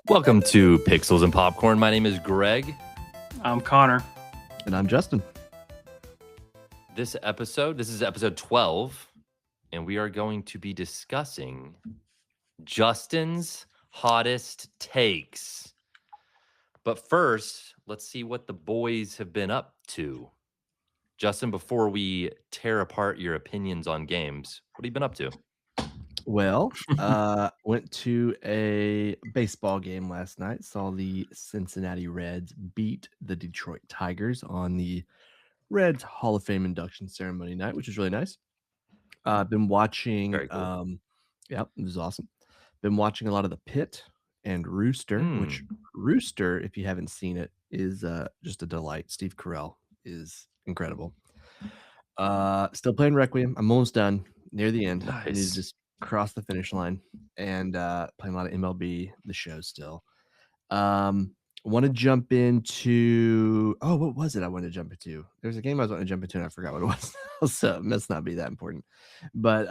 Welcome to Pixels and Popcorn. My name is Greg. I'm Connor. And I'm Justin. This is episode 12, and we are going to be discussing Justin's hottest takes. But first, let's see what the boys have been up to. Justin, before we tear apart your opinions on games, what have you been up to? Well, went to a baseball game last night. Saw the Cincinnati Reds beat the Detroit Tigers on the Reds Hall of Fame induction ceremony night, which was really nice. Been watching. Very cool. Yeah, it was awesome. Been watching a lot of The Pit and Rooster, which Rooster, if you haven't seen it, is just a delight. Steve Carell is incredible. Still playing Requiem. I'm almost done, near the end. I need to just cross the finish line, and playing a lot of MLB, the show still. Want to jump into what was it I wanted to jump into? There was a game I was wanting to jump into and I forgot what it was. So it must not be that important. But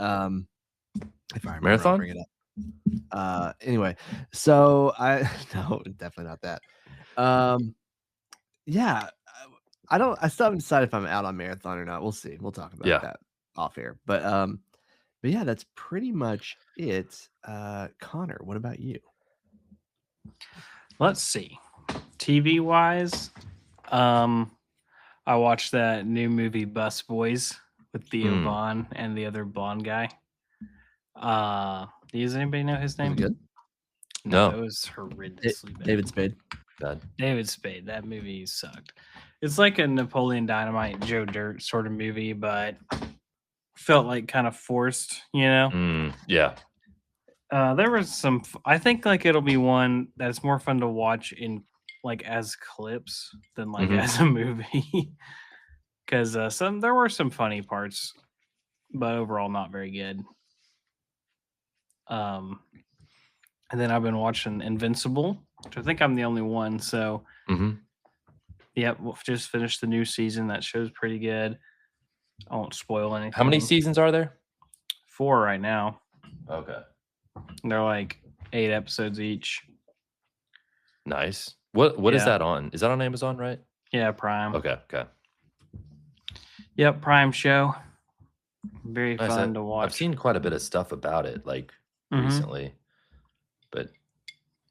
if I remember, Marathon? I'll bring it up. Anyway, so no, definitely not that. Yeah, I still haven't decided if I'm out on Marathon or not. We'll see. We'll talk about that off air. But yeah, that's pretty much it. Connor, what about you? Let's see. TV wise, I watched that new movie Bus Boys with Theo Vaughn and the other blonde guy. Does anybody know his name? Was it good? No, it was horrendously bad. David Spade. Bad. David Spade. That movie sucked. It's like a Napoleon Dynamite, Joe Dirt sort of movie, but felt like kind of forced, you know? Yeah. There was some. I think like it'll be one that's more fun to watch in like as clips than like as a movie, because there were some funny parts, but overall not very good. And then I've been watching Invincible, which I think I'm the only one. So, yep, we'll just finished the new season. That show's pretty good. I won't spoil anything. How many seasons are there? 4 right now. Okay. They're like 8 episodes each. Nice. What is that on? Is that on Amazon, right? Yeah, Prime. Okay. Yep, Prime show. Very Nice. fun to watch. I've seen quite a bit of stuff about it, like recently. But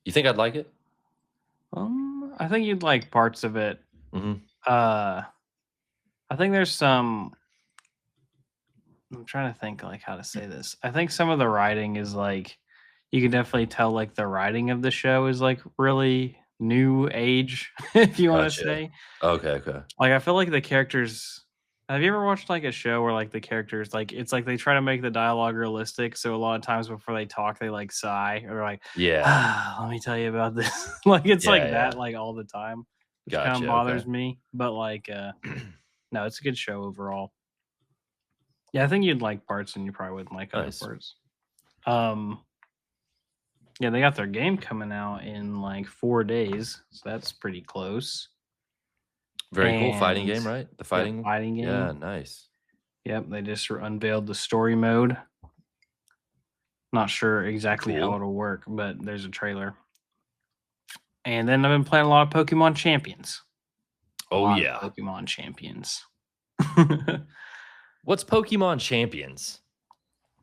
you think I'd like it? I think you'd like parts of it. I think there's some. I'm trying to think like how to say this. I think some of the writing is like you can definitely tell like the writing of the show is like really new age, if you want to say. Okay. Like I feel like the characters. Have you ever watched like a show where like the characters like it's like they try to make the dialogue realistic, so a lot of times before they talk they like sigh or like let me tell you about this. Like it's that like all the time, which kind of bothers me. But like no, it's a good show overall. Yeah, I think you'd like parts and you probably wouldn't like other parts. Yeah, they got their game coming out in like 4 days, so that's pretty close. Very cool fighting game, right? The fighting game. Yeah, nice. Yep, they just unveiled the story mode. Not sure exactly how it'll work, but there's a trailer. And then I've been playing a lot of Pokemon Champions. Pokemon Champions. What's Pokemon Champions?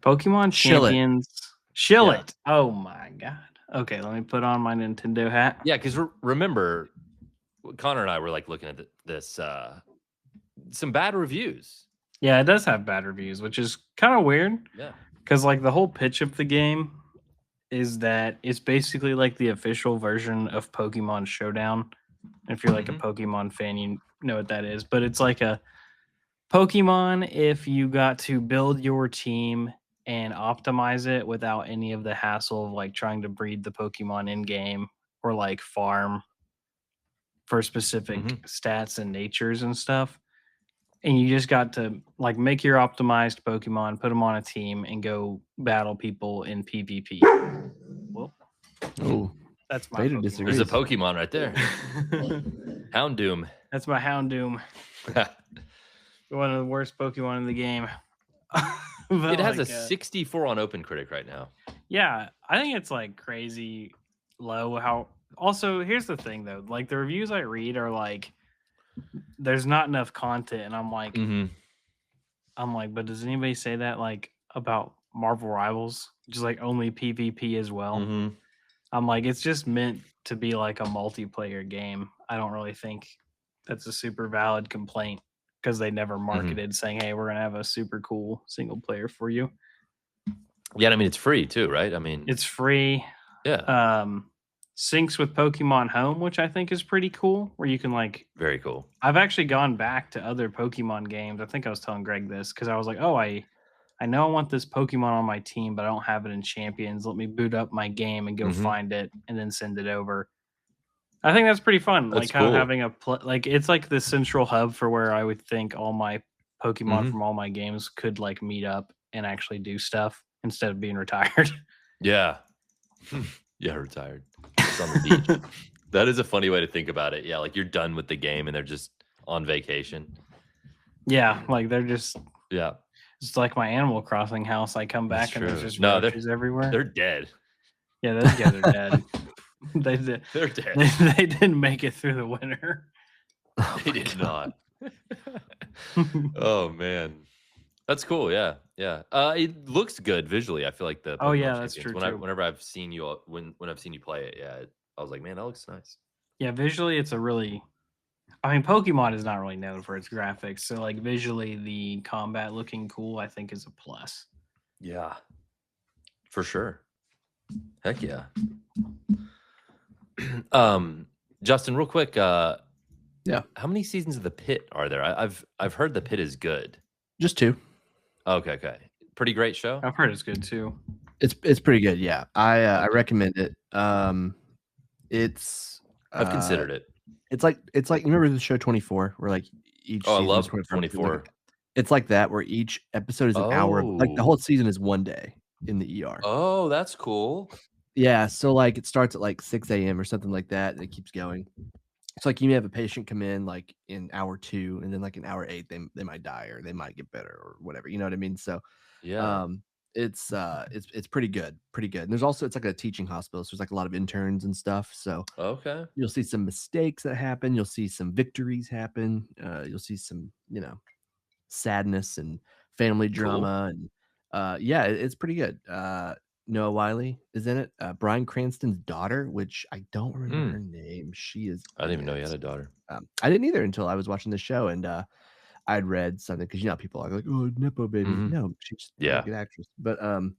Pokemon Champions. Shill it. Oh my god. Okay, let me put on my Nintendo hat. Yeah, because remember, Connor and I were like looking at this some bad reviews. Yeah, it does have bad reviews, which is kind of weird. Yeah. Because like the whole pitch of the game is that it's basically like the official version of Pokemon Showdown. If you're like a Pokemon fan, you know what that is. But it's like a Pokemon if you got to build your team and optimize it without any of the hassle of like trying to breed the Pokemon in game or like farm for specific stats and natures and stuff. And you just got to like make your optimized Pokemon, put them on a team, and go battle people in PvP. Well, that's my Pokemon. There's a Pokemon right there. Houndoom. That's my Houndoom. One of the worst Pokemon in the game. It has a 64 on OpenCritic right now. Yeah, I think it's like crazy low how Also, here's the thing though. Like the reviews I read are like, there's not enough content, and I'm like, but does anybody say that like about Marvel Rivals? Just like only PvP as well. I'm like, it's just meant to be like a multiplayer game. I don't really think that's a super valid complaint because they never marketed saying, hey, we're gonna have a super cool single player for you. Yeah, I mean it's free too, right? I mean It's free. yeah. Syncs with Pokemon Home, which I think is pretty cool, where you can like Very cool. I've actually gone back to other Pokemon games. I think I was telling Greg this because I was like, oh, I know I want this Pokemon on my team, but I don't have it in Champions. Let me boot up my game and go find it and then send it over. I think that's pretty fun. That's like how cool. having like it's like the central hub for where I would think all my Pokemon from all my games could like meet up and actually do stuff instead of being retired. Yeah. Yeah, retired. It's on the beach. That is a funny way to think about it. Yeah, like you're done with the game and they're just on vacation. Yeah, like they're just Yeah. It's like my Animal Crossing house. I come back and there's just roaches everywhere. They're dead. Yeah, those guys are dead. They did. They're dead. They didn't make it through the winter. They did not. Oh man, that's cool. Yeah, yeah. It looks good visually. I feel like the. Oh Pokemon yeah, that's Champions, true. Whenever I've seen you, when I've seen you play it, yeah, I was like, man, that looks nice. Yeah, visually, it's a really. I mean, Pokemon is not really known for its graphics, so like visually, the combat looking cool, I think, is a plus. Yeah, for sure. Heck yeah. Justin, real quick. Yeah. How many seasons of The Pit are there? I've heard The Pit is good. Just 2. Okay. Pretty great show. I've heard it's good too. It's pretty good. Yeah, I recommend it. It's I've considered it. It's like you remember the show 24, where like each. Oh, I season love is 24. It's like that, where each episode is an hour. Like the whole season is one day in the ER. Oh, that's cool. Yeah, so like it starts at like 6 a.m. or something like that, and it keeps going. It's like you may have a patient come in like in hour 2, and then like in hour 8 they might die or they might get better or whatever. You know what I mean? So yeah, it's pretty good, And there's also, it's like a teaching hospital, so there's like a lot of interns and stuff. So okay, you'll see some mistakes that happen. You'll see some victories happen. You'll see some sadness and family drama, and yeah, it's pretty good. Noah Wiley is in it. Bryan Cranston's daughter, which I don't remember her name. She is. I didn't even know you had a daughter. I didn't either until I was watching the show, and I'd read something because people are like, "Oh, nepo baby." No, she's a good actress. But hang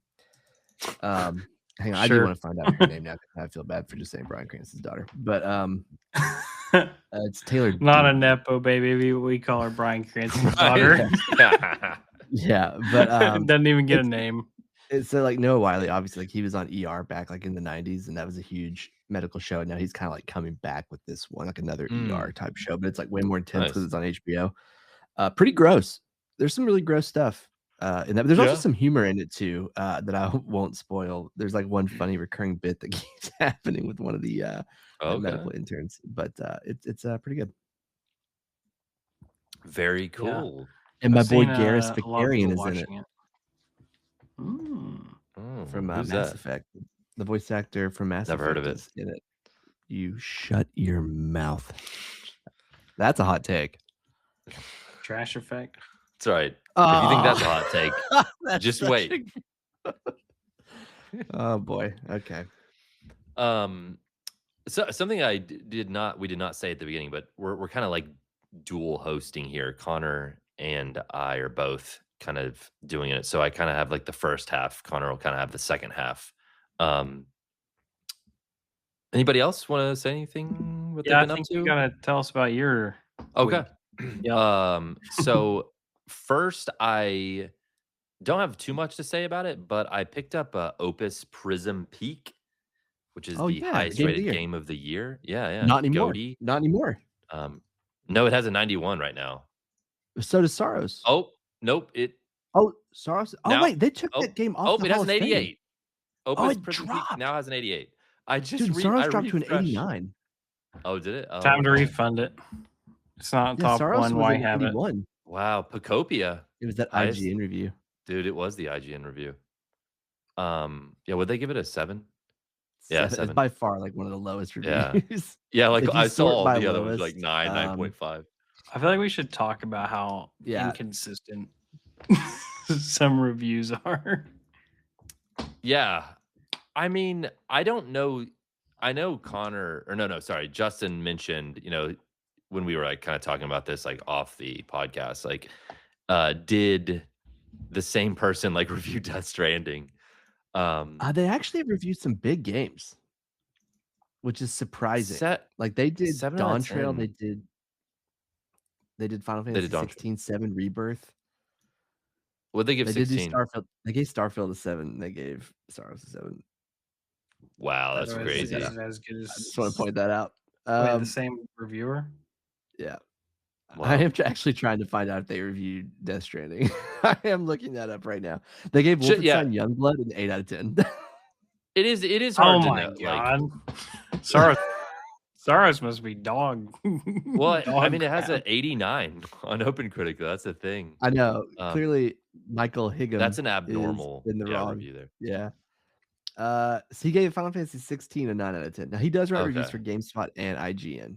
on, I do want to find out her name now because I feel bad for just saying Bryan Cranston's daughter. But it's Taylor. Not a nepo baby. We call her Bryan Cranston's daughter. Yeah, but doesn't even get a name. It's so like Noah Wiley, obviously, like he was on ER back like in the 90s, and that was a huge medical show. And now he's kind of like coming back with this one, like another ER type show, but it's like way more intense because it's on HBO. Pretty gross. There's some really gross stuff in that. But there's also some humor in it too that I won't spoil. There's like one funny recurring bit that keeps happening with one of the medical interns, but it's pretty good. Very cool. Yeah. And my boy Garrus Vicarian is in it. From Mass Effect. The voice actor from Mass Effect. Never heard of it. In it. You shut your mouth. That's a hot take. Trash effect. That's right. If you think that's a hot take, just wait. Oh boy. Okay. So something we did not say at the beginning, but we're kind of like dual hosting here. Connor and I are both kind of doing it. So I kind of have like the first half. Connor will kind of have the second half. Anybody else want to say anything? What I think you gotta tell us about your. Okay. So first, I don't have too much to say about it, but I picked up Opus Prism Peak, which is the highest rated game of the year. Yeah. Not anymore. Not anymore. No, it has a 91 right now. So does Saros. Oh, nope. Saros. Oh, wait, they took that game off. It has an 88. Opus Prism Peak now has an 88. Saros dropped to an 89. Oh, did it? Time to refund it. It's not top Saros one. Why have it? Wow, Pacopia. It was that IGN review. Dude, it was the IGN review. Yeah, would they give it a 7? Yeah, It's 7. by far like one of the lowest Yeah. reviews. Yeah, like If you I saw sort all by the other ones like lowest, 9, 9.5. I feel like we should talk about how Yeah. inconsistent some reviews are. Yeah. I mean, I don't know. I know Connor, or no, sorry, Justin mentioned, when we were like kind of talking about this like off the podcast, like did the same person like review Death Stranding? They actually reviewed some big games, which is surprising. Set Like they did 7 out Dawn of Trail, 10. they did Final They Fantasy did Dawn 16/7 Rebirth. What'd they give They did do 16? Starfield. They gave Starfield a 7. They gave Star Wars a 7. Wow, that's So Is crazy. as good as. I just want to point that out. Wait, the same reviewer? Yeah. I Wow. am actually trying to find out if they reviewed Death Stranding. I am looking that up right now. They gave Shit, yeah. Wolfenstein Youngblood an 8 out of 10. It is hard Oh to my know. god. Like, Saros must be dog. well, I mean, it has crap. an 89 on OpenCritic. That's the thing. I know. Um, Clearly, Michael Higgum That's an is abnormal in the wrong. review there. Yeah. So he gave Final Fantasy 16 a 9 out of 10. Now he does write reviews Okay. for GameSpot and IGN.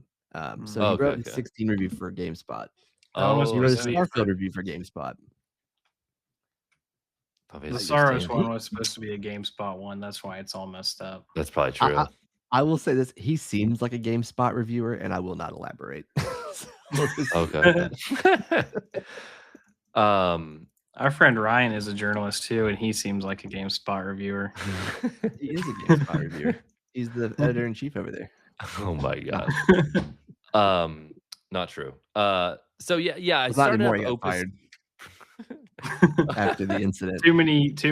So Oh, he wrote okay. a 16 review for GameSpot. was He Oh, wrote a supposed to be Starfield review for GameSpot. The Saros one was supposed to be a GameSpot one. That's why it's all messed up. That's probably true. I will say this: he seems like a GameSpot reviewer, and I will not elaborate. Okay. Our friend Ryan is a journalist too, and he seems like a GameSpot reviewer. He is a GameSpot reviewer. He's the editor in chief over there. Oh my god. Not true. So yeah. I Not started anymore. up He got Opus. fired after the incident. Too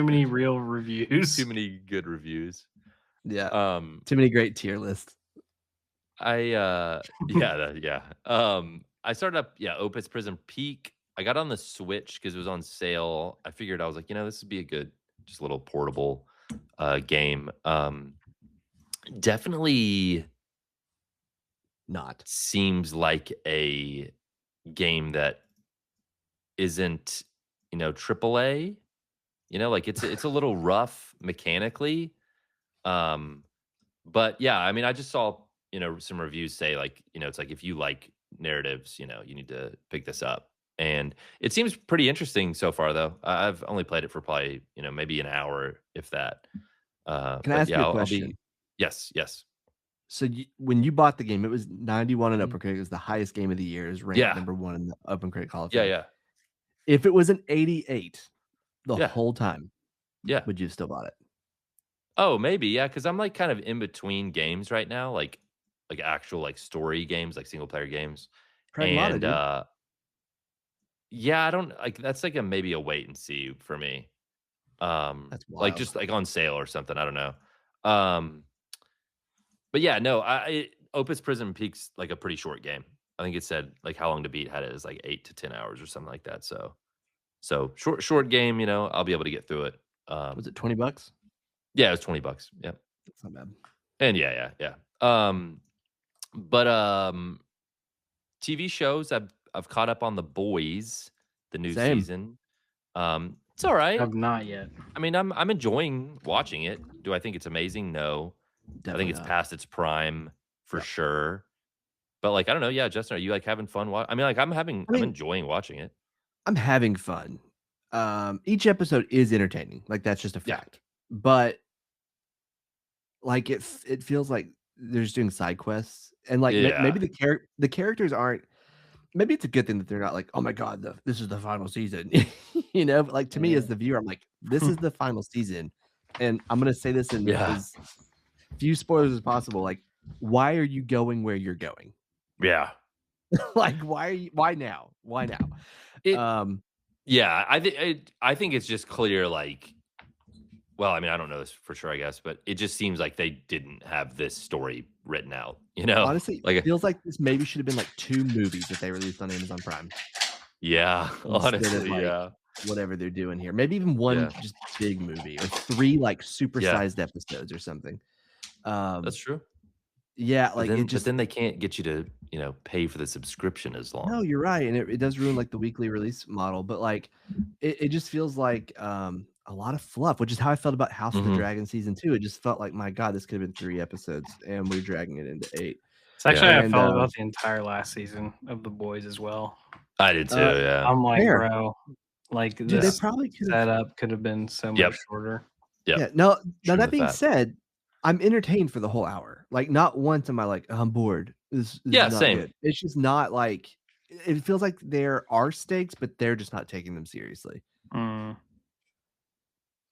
many real reviews. Too many good reviews. Yeah. Too many great tier lists. I started up Opus Prism Peak. I got on the Switch because it was on sale. I figured, I was like, this would be a good just little portable game. Definitely not seems like a game that isn't AAA. Like it's a little rough mechanically. But yeah, I mean, I just saw some reviews say like, it's like if you like narratives, you need to pick this up. And it seems pretty interesting so far, though. I've only played it for probably maybe an hour, if that. Can I ask you a question? Yes. So when you bought the game, it was 91 in OpenCritic. It was the highest game of the year. It was ranked Yeah. number 1 in the OpenCritic Hall of Fame. Yeah. If it was an 88 the Yeah. whole time, Yeah. would you have still bought it? Oh, maybe, yeah, because I'm like kind of in between games right now, like actual like story games, like single player games. Pragmata, And dude. yeah, I don't like that's like maybe a wait and see for me. That's wild. Like just like on sale or something. I don't know. But yeah, no, Opus Prism Peak's like a pretty short game. I think it said like how long to beat had it is like 8 to 10 hours or something like that. So short game, I'll be able to get through it. Was it $20? Yeah, it was $20. Yeah. That's not bad. And yeah. But TV shows, I've caught up on The Boys, the new Same. season. It's all right. I've not yet. I mean, I'm enjoying watching it. Do I think it's amazing? No. Definitely I think it's not. past its prime for Yep. sure. But like, I don't know. Yeah, Justin, are you like having fun? I mean, like I'm enjoying watching it. I'm having fun. Each episode is entertaining. Like that's just a fact. But like it feels like they're just doing side quests, and like maybe the characters aren't. Maybe it's a good thing that they're not like, oh my god, this is the final season. But like to me as the viewer, I'm like, this is the final season, and I'm gonna say this in as few spoilers as possible. Like, why are you going where you're going? Yeah. Like, why now? Why now? Yeah, I think it's just clear, like, well, I mean, I don't know this for sure, I guess, but it just seems like they didn't have this story written out, Honestly, like it feels like this maybe should have been like 2 movies that they released on Amazon Prime. Yeah, honestly, like, whatever they're doing here. Maybe even one just big movie, or 3 like supersized episodes or something. That's true. Yeah, But like then, it just but then they can't get you to, pay for the subscription as long. No, you're right, and it does ruin like the weekly release model. But like, it just feels like a lot of fluff, which is how I felt about House of the Mhm. Dragon season 2. It just felt like, my God, this could have been 3 episodes, and we're dragging it into 8. It's actually how I And, felt about the entire last season of The Boys as well. I did too. Yeah. I'm like, fair. bro, like Dude, they this probably could have. setup could have been so Yep. much shorter. Yep. Yeah. Now True to that being that. said, I'm entertained for the whole hour. Like, not once am I like, I'm bored. This Yeah, is not same. good. It's just not like it feels like there are stakes, but they're just not taking them seriously. Mm.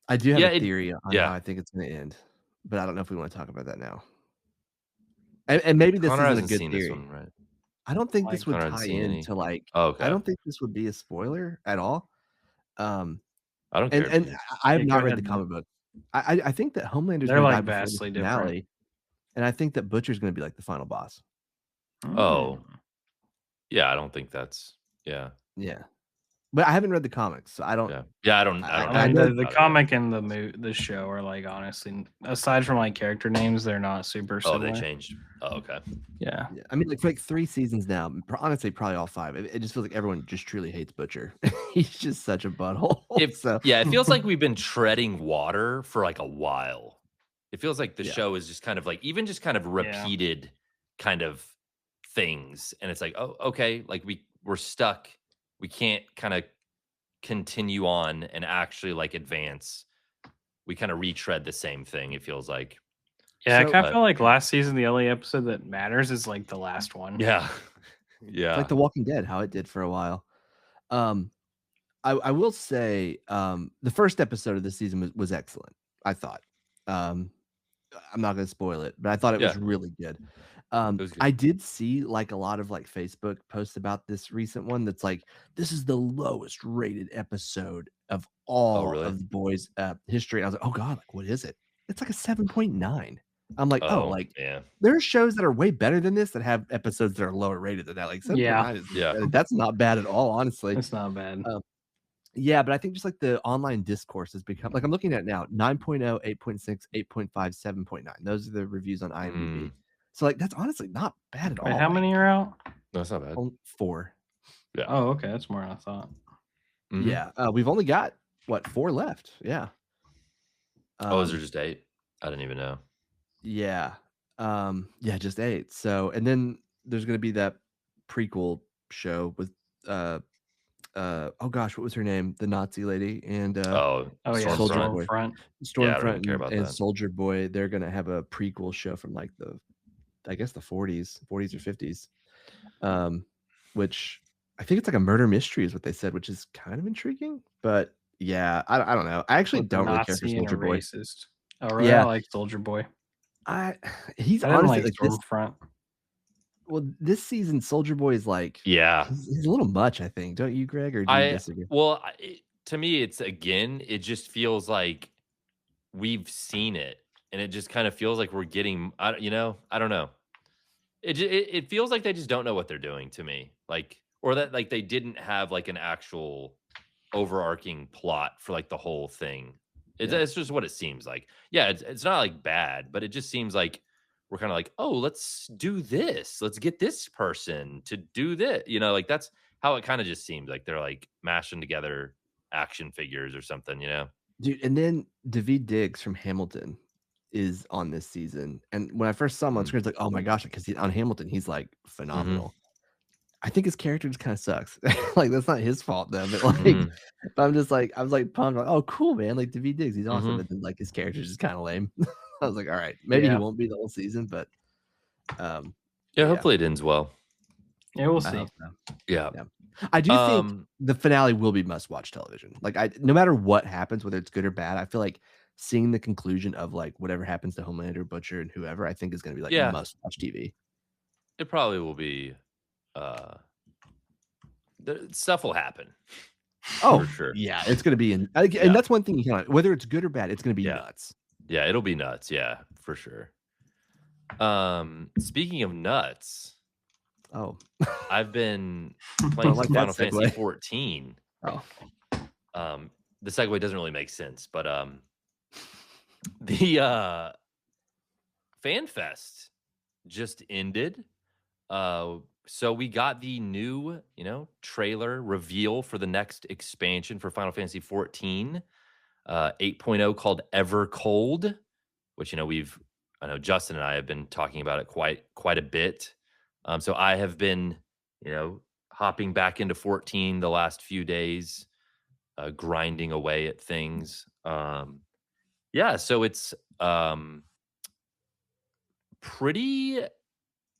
I do have Yeah, a theory on yeah. how I think it's going to end, but I don't know if we want to talk about that now. And maybe this Connor isn't a hasn't good seen theory. this one, right? I don't think Like, this would Connor hasn't tie seen any. into like. Oh, I okay. don't think this would be a spoiler at all. Um, I don't care. if and it is. I have Yeah, not go read ahead, the man. comic book. I think that Homelander's They're going to die like before the vastly finale, different. and I think that Butcher's going to be like the final boss. Oh. Mm. Yeah, I don't think that's. Yeah. Yeah, but I haven't read the comics, so I don't. Yeah. Yeah, I don't I mean, know know- the about it. comic and the show are like, honestly, aside from like character names, they're not super Oh, similar. they changed. Oh, okay. Yeah. Yeah, I mean, like for like 3 seasons now. Honestly, probably all 5. It just feels like everyone just truly hates Butcher. He's just such a butthole. So Yeah, it feels like we've been treading water for like a while. It feels like the Yeah. show is just kind of like even just kind of Yeah. repeated kind of things, and it's like, oh, okay, like we're stuck. We can't kind of continue on and actually like advance. We kind of retread the same thing. It feels like. Yeah, I So- kind of feel like last season, the only episode that matters is like the last one. Yeah, it's yeah. like The Walking Dead, how it did for a while. I will say the first episode of this season was excellent. I thought. I'm not going to spoil it, but I thought it was Yeah. really good. was good. I did see like a lot of like Facebook posts about this recent one that's like, this is the lowest rated episode of all really? of the Boys history. And I was like, oh God, like what is it? It's like a 7.9. I'm like, oh, like yeah. there are shows that are way better than this that have episodes that are lower rated than that. Like 7.9 is that's not bad at all, honestly. It's not bad. Yeah, but I think just like the online discourse has become like I'm looking at it now 9.0, 8.6, 8.5, 7.9. Those are the reviews on IMDb. So like that's honestly not bad at all. Wait, how many are out? No, it's not bad. 4. Yeah. Oh, okay, that's more than I thought. Mhm. Yeah. We've only got what 4 left. Yeah. Oh, is there just 8? I didn't even know. Yeah. Yeah, just 8. So and then there's gonna be that prequel show with oh gosh, what was her name? The Nazi lady and Oh, Oh yeah, Soldier Stormfront. Boy. Stormfront. Yeah, I don't even Stormfront care about and that. Soldier Boy, they're gonna have a prequel show from like I guess the 40s or 50s. Which I think it's like a murder mystery is what they said, which is kind of intriguing. But yeah, I don't know. I actually With a don't really care for Nazi and a Soldier Boy. racist. Oh, really? Yeah. I like Soldier Boy. He's I didn't honestly like like this. Stormfront. Well, this season, Soldier Boy is like Yeah. he's a little much, I think. Don't you, Greg, or do you disagree? Well, to me, it's again, it just feels like we've seen it, and it just kind of feels like we're getting. I don't know. It feels like they just don't know what they're doing to me, like, or that like they didn't have like an actual overarching plot for like the whole thing. It's just what it seems like. Yeah, it's not like bad, but it just seems like we're kind of like, oh, let's do this. Let's get this person to do this. Like that's how it kind of just seems like they're like mashing together action figures or something, Dude, and then David Diggs from Hamilton is on this season. And when I first saw him on screen, it's like, oh my gosh, because on Hamilton, he's like phenomenal. I think his character just kind of sucks. Like that's not his fault though, but like, but I'm just like, I was like pumped, like, oh cool, man, like David Diggs, he's awesome. But then like his character's just kind of lame. I was like, all right, maybe he won't be the whole season, but hopefully it ends well. Yeah, we'll I see. hope so. Yeah. I do think the finale will be must-watch television. Like no matter what happens, whether it's good or bad, I feel like seeing the conclusion of like whatever happens to Homelander, Butcher, and whoever, I think is going to be like must-watch TV. It probably will be. Stuff will happen. Oh, for sure. Yeah, it's going to be and that's one thing you cannot. Whether it's good or bad, it's going to be nuts. Yeah, it'll be nuts. Yeah, for sure. Speaking of nuts, I've been playing some Final Fantasy 14. Oh, the segue doesn't really make sense, but the Fan Fest just ended. So we got the new, trailer reveal for the next expansion for Final Fantasy 14. 8.0 called Ever Cold, which I know Justin and I have been talking about it quite a bit. So I have been, hopping back into 14 the last few days, grinding away at things. Yeah, so it's pretty.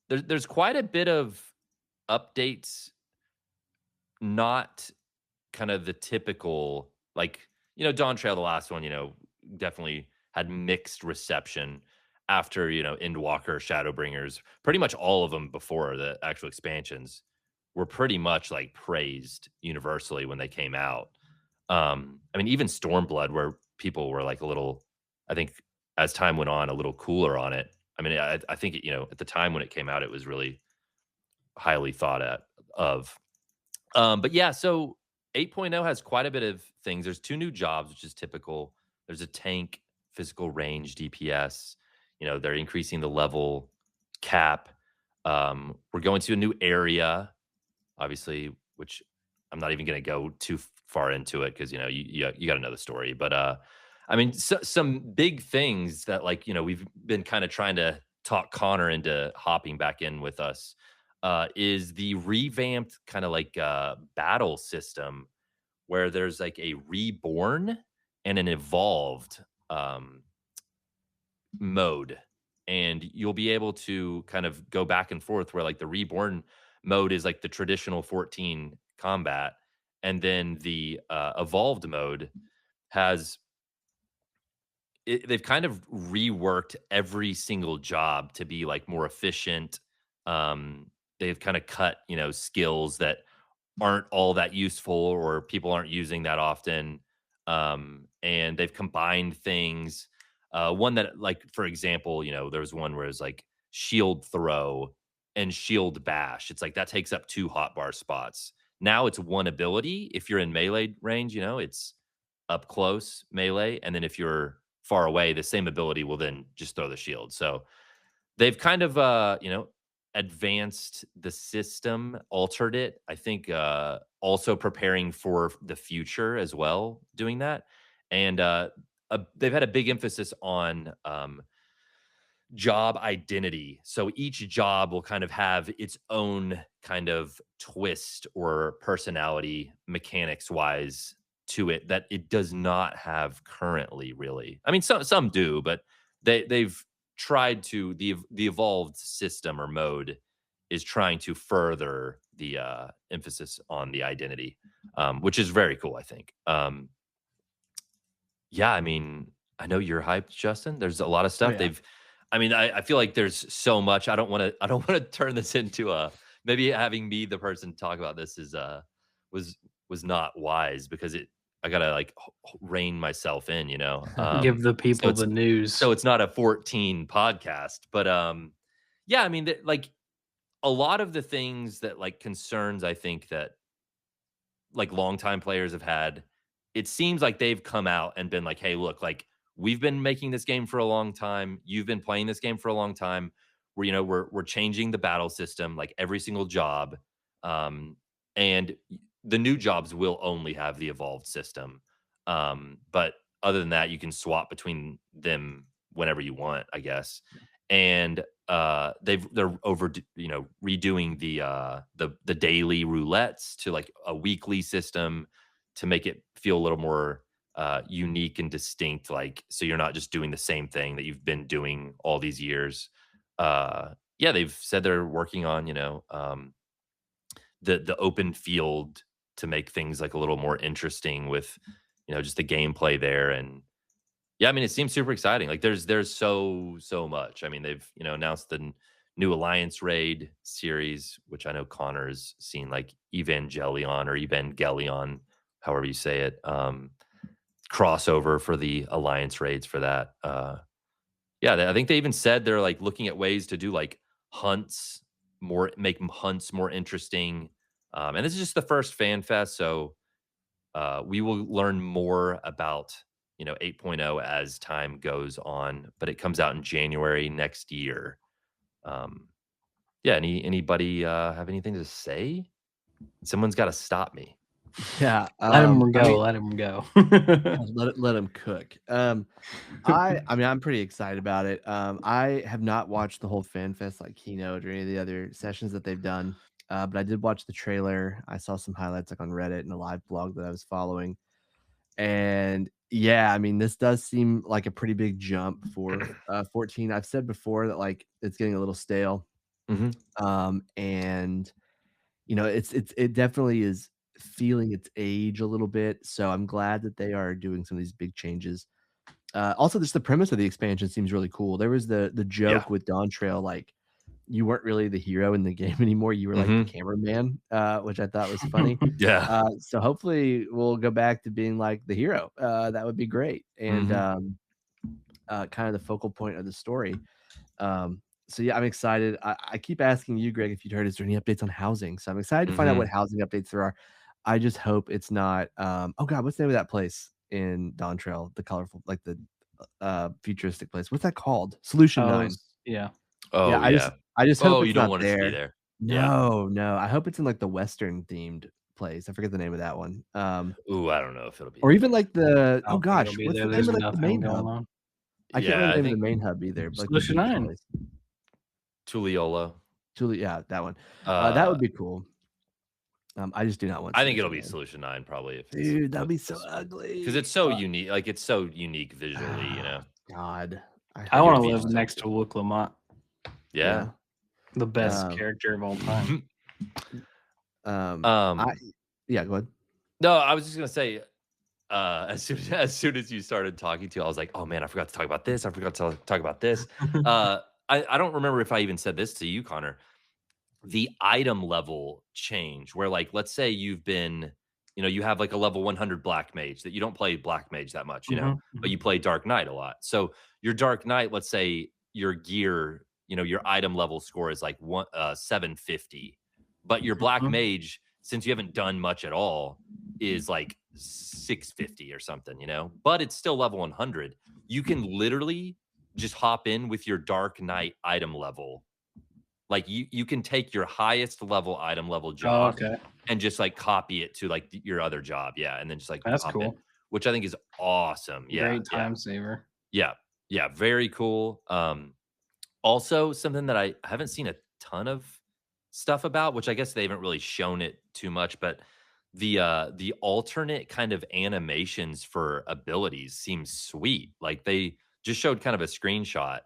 There's quite a bit of updates, not kind of the typical, like, Dawn Trail, the last one, definitely had mixed reception after, Endwalker, Shadowbringers, pretty much all of them before the actual expansions were pretty much like praised universally when they came out. I mean, even Stormblood, where people were like a little, I think as time went on, a little cooler on it. I mean, I think, at the time when it came out, it was really highly thought of. But yeah, so 8.0 has quite a bit of things. There's 2 new jobs, which is typical. There's a tank, physical range, DPS. They're increasing the level cap. We're going to a new area, obviously, which I'm not even going to go too far into it because you got to know the story. But I mean, some big things that, like, we've been kind of trying to talk Connor into hopping back in with us, is the revamped kind of like battle system where there's like a reborn and an evolved mode. And you'll be able to kind of go back and forth where, like, the reborn mode is like the traditional 14 combat. And then the evolved mode has they've kind of reworked every single job to be like more efficient. They've kind of cut, skills that aren't all that useful or people aren't using that often. And they've combined things. One that, like, for example, there was one where it's like shield throw and shield bash. It's like that takes up 2 hotbar spots. Now it's one ability. If you're in melee range, it's up close melee. And then if you're far away, the same ability will then just throw the shield. So they've kind of, advanced the system, altered it. I think also preparing for the future as well, doing that. And they've had a big emphasis on job identity. So each job will kind of have its own kind of twist or personality mechanics wise to it that it does not have currently, really. I mean, some do, but they've tried to, the evolved system or mode is trying to further the emphasis on the identity, which is very cool, I think. Yeah, I mean, I know you're hyped, Justin. There's a lot of Oh, stuff yeah. I mean, I feel like there's so much. I don't want to turn this into maybe having me the person talk about this is was was not wise because I gotta, like, rein myself in, Give the so people it's the news. not a 14 podcast, but yeah, I mean, like, a lot of the things that, like, concerns, I think, that, like, longtime players have had, it seems like they've come out and been like, "Hey, look, like, we've been making this game for a long time. You've been playing this game for a long time. We're changing the battle system, like, every single job, um, and the new jobs will only have the evolved system. But other than that, you can swap between them whenever you want, I guess. And they're redoing the daily roulettes to, like, a weekly system to make it feel a little more unique and distinct, like, so you're not just doing the same thing that you've been doing all these years. Yeah, they've said they're working on, the open field to make things, like, a little more interesting with, just the gameplay there. And yeah, I mean, it seems super exciting. Like, there's so much. I mean, they've, announced the new Alliance Raid series, which I know Connor's seen, like Evangelion, however you say it. Crossover for the Alliance raids for that. Yeah, I think they even said they're, like, looking at ways to do, like, hunts make hunts more interesting. And this is just the first fan fest, so we will learn more about 8.0 as time goes on, but it comes out in January next year. Um, yeah, anybody have anything to say? Someone's got to stop me. Yeah, Let him go. I mean, Let him go. let him cook. I mean, I'm pretty excited about it. I have not watched the whole fan fest like keynote or any of the other sessions that they've done. But I did watch the trailer. I saw some highlights like on Reddit and a live blog that I was following. And yeah, I mean, this does seem like a pretty big jump for 14. I've said before that like it's getting a little stale. Mm-hmm. And it definitely is feeling its age a little bit. So I'm glad that they are doing some of these big changes. Also, just the premise of the expansion seems really cool. There was the Yeah. joke with Dawn Trail, like you weren't really the hero in the game anymore. You were like the cameraman, which I thought was funny. Yeah. So hopefully we'll go back to being like the hero. That would be great. And kind of the focal point of the story. So yeah, I'm excited. I keep asking you, Greg, if you'd heard, is there any updates on housing? So I'm excited to find out what housing updates there are. I just hope it's not oh god, what's the name of that place in Dawn Trail? The colorful, like the futuristic place. What's that called? Solution Oh, 9. yeah. Yeah, Oh, yeah. I just hope Oh, it's you don't not want it to be there. there. Yeah. No, no. I hope it's in like the Western themed place. I forget the name of that one. Ooh, I don't know if it'll be Or even there. like the I oh don't think gosh, it'll be what's there. the name There's of like the nothing main going hub? on. I can't Yeah, remember I the name of think the main hub either, but like the Solution beach 9. place. Tuliolo. Yeah, that one. That Uh, would be cool. I just do not want I think it'll Solution be 9. Solution 9 probably if it's Dude, that'd be so because ugly. it's so unique. Like it's so unique visually, you know. God. I I I think hope want to it'd be live not. so next to cool. Luke Lamont, Yeah. the best Um, character of all time. I yeah, go ahead. No, I was just gonna say, as soon as you started talking to, I was like, oh man, I forgot to talk about this. I forgot to talk about this. I don't remember if I even said this to you, Connor. The item level change, where like, let's say you've been, you have like a level 100 Black Mage that you don't play Black Mage that much, but you play Dark Knight a lot. So your Dark Knight, let's say your gear, your item level score is like 750, but your Black Mage, since you haven't done much at all, is like 650 or something, but it's still level 100. You can literally just hop in with your Dark Knight item level. Like you can take your highest level item level Oh, job okay. and just like copy it to like your other job. Yeah. And then just like That's hop in, cool. which I think is awesome. Yeah. Great Yeah. time saver. Yeah. Yeah. Very cool. Also something that I haven't seen a ton of stuff about, which I guess they haven't really shown it too much, but the alternate kind of animations for abilities seems sweet. Like they just showed kind of a screenshot,